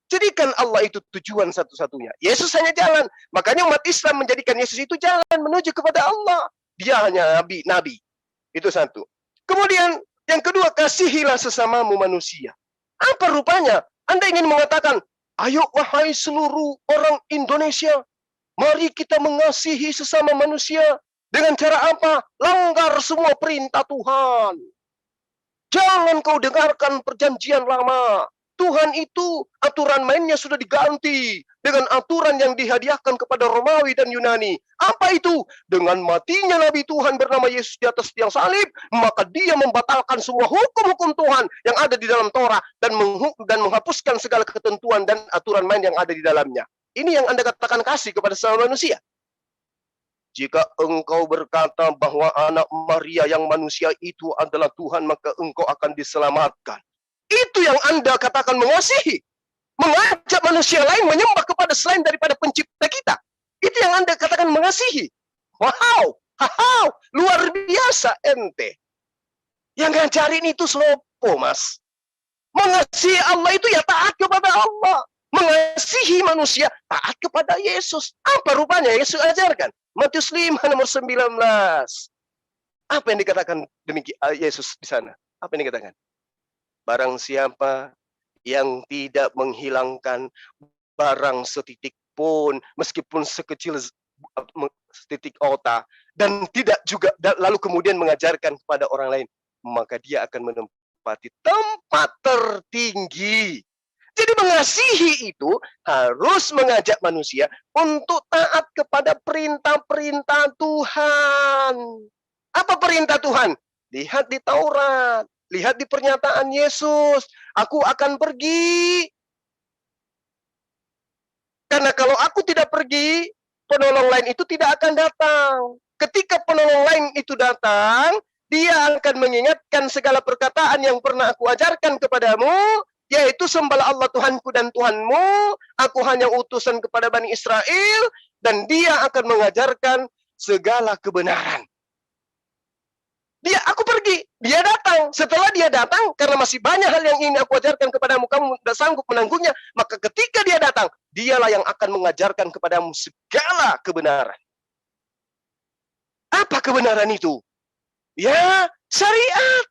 Jadikan Allah itu tujuan satu-satunya. Yesus hanya jalan. Makanya umat Islam menjadikan Yesus itu jalan menuju kepada Allah. Dia hanya nabi. Itu satu. Kemudian yang kedua, kasihilah sesamamu manusia. Apa rupanya? Anda ingin mengatakan, ayo wahai seluruh orang Indonesia, mari kita mengasihi sesama manusia. Dengan cara apa? Langgar semua perintah Tuhan. Jangan kau dengarkan perjanjian lama. Tuhan itu aturan mainnya sudah diganti dengan aturan yang dihadiahkan kepada Romawi dan Yunani. Apa itu? Dengan matinya Nabi Tuhan bernama Yesus di atas tiang salib, maka dia membatalkan semua hukum-hukum Tuhan yang ada di dalam Torah dan menghapuskan segala ketentuan dan aturan main yang ada di dalamnya. Ini yang Anda katakan kasih kepada sesama manusia. Jika engkau berkata bahwa anak Maria yang manusia itu adalah Tuhan, maka engkau akan diselamatkan. Itu yang Anda katakan mengasihi. Mengajak manusia lain menyembah kepada selain daripada pencipta kita. Itu yang Anda katakan mengasihi. Wow, luar biasa ente. Yang ngajarin itu sopo, Mas. Mengasihi Allah itu ya taat kepada Allah. Mengasihi manusia, taat kepada Yesus. Apa rupanya Yesus ajarkan? Matius 5 nomor 19. Apa yang dikatakan demikian Yesus di sana? Apa yang dikatakan? Barang siapa yang tidak menghilangkan barang setitik pun, meskipun sekecil setitik ota, dan tidak juga lalu kemudian mengajarkan kepada orang lain, maka dia akan menempati tempat tertinggi. Jadi mengasihi itu harus mengajak manusia untuk taat kepada perintah-perintah Tuhan. Apa perintah Tuhan? Lihat di Taurat. Lihat di pernyataan Yesus, aku akan pergi. Karena kalau aku tidak pergi, penolong lain itu tidak akan datang. Ketika penolong lain itu datang, dia akan mengingatkan segala perkataan yang pernah aku ajarkan kepadamu, yaitu sembahlah Allah Tuhanku dan Tuhanmu, aku hanya utusan kepada Bani Israel, dan dia akan mengajarkan segala kebenaran. Aku pergi, dia datang. Setelah dia datang, karena masih banyak hal yang ingin aku ajarkan kepadamu, kamu tidak sanggup menanggungnya, maka ketika dia datang, dialah yang akan mengajarkan kepadamu segala kebenaran. Apa kebenaran itu? Ya, syariat,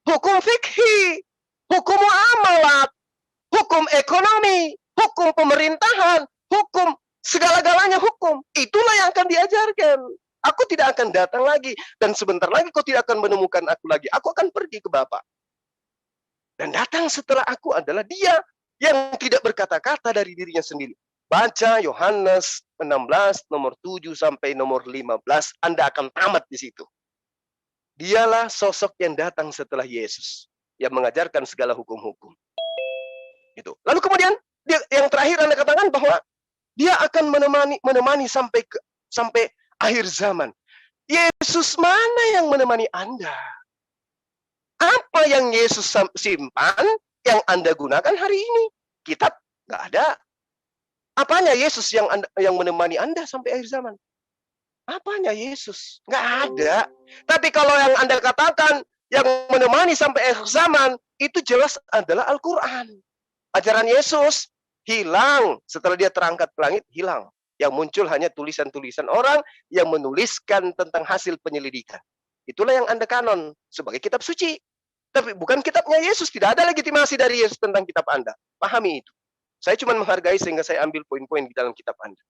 hukum fikih, hukum muamalat, hukum ekonomi, hukum pemerintahan, hukum segala-galanya hukum. Itulah yang akan diajarkan. Aku tidak akan datang lagi. Dan sebentar lagi kau tidak akan menemukan aku lagi. Aku akan pergi ke Bapa. Dan datang setelah aku adalah dia yang tidak berkata-kata dari dirinya sendiri. Baca Yohanes 16 nomor 7 sampai nomor 15. Anda akan tamat di situ. Dialah sosok yang datang setelah Yesus. Yang mengajarkan segala hukum-hukum. Itu. Lalu kemudian yang terakhir Anda katakan bahwa dia akan menemani sampai akhir zaman. Yesus mana yang menemani Anda? Apa yang Yesus simpan yang Anda gunakan hari ini? Kitab nggak ada. Apanya Yesus yang menemani Anda sampai akhir zaman? Apanya Yesus? Nggak ada. Tapi kalau yang Anda katakan yang menemani sampai akhir zaman, itu jelas adalah Al-Quran. Ajaran Yesus hilang setelah dia terangkat ke langit, hilang. Yang muncul hanya tulisan-tulisan orang yang menuliskan tentang hasil penyelidikan. Itulah yang Anda kanon sebagai kitab suci. Tapi bukan kitabnya Yesus. Tidak ada legitimasi dari Yesus tentang kitab Anda. Pahami itu. Saya cuma menghargai sehingga saya ambil poin-poin di dalam kitab Anda.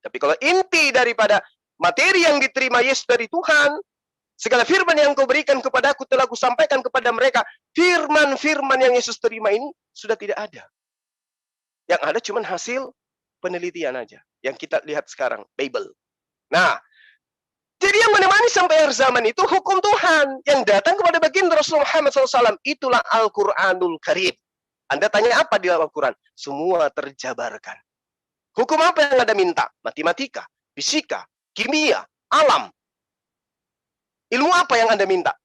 Tapi kalau inti daripada materi yang diterima Yesus dari Tuhan, segala firman yang kau berikan kepadaku telah kusampaikan kepada mereka. Firman-firman yang Yesus terima ini sudah tidak ada. Yang ada cuma hasil penelitian aja. Yang kita lihat sekarang, Bible. Nah, jadi yang menemani sampai akhir zaman itu hukum Tuhan. Yang datang kepada baginda Rasulullah Muhammad SAW. Itulah Al-Quranul Karim. Anda tanya apa di dalam Al-Quran? Semua terjabarkan. Hukum apa yang Anda minta? Matematika, fisika, kimia, alam. Ilmu apa yang Anda minta?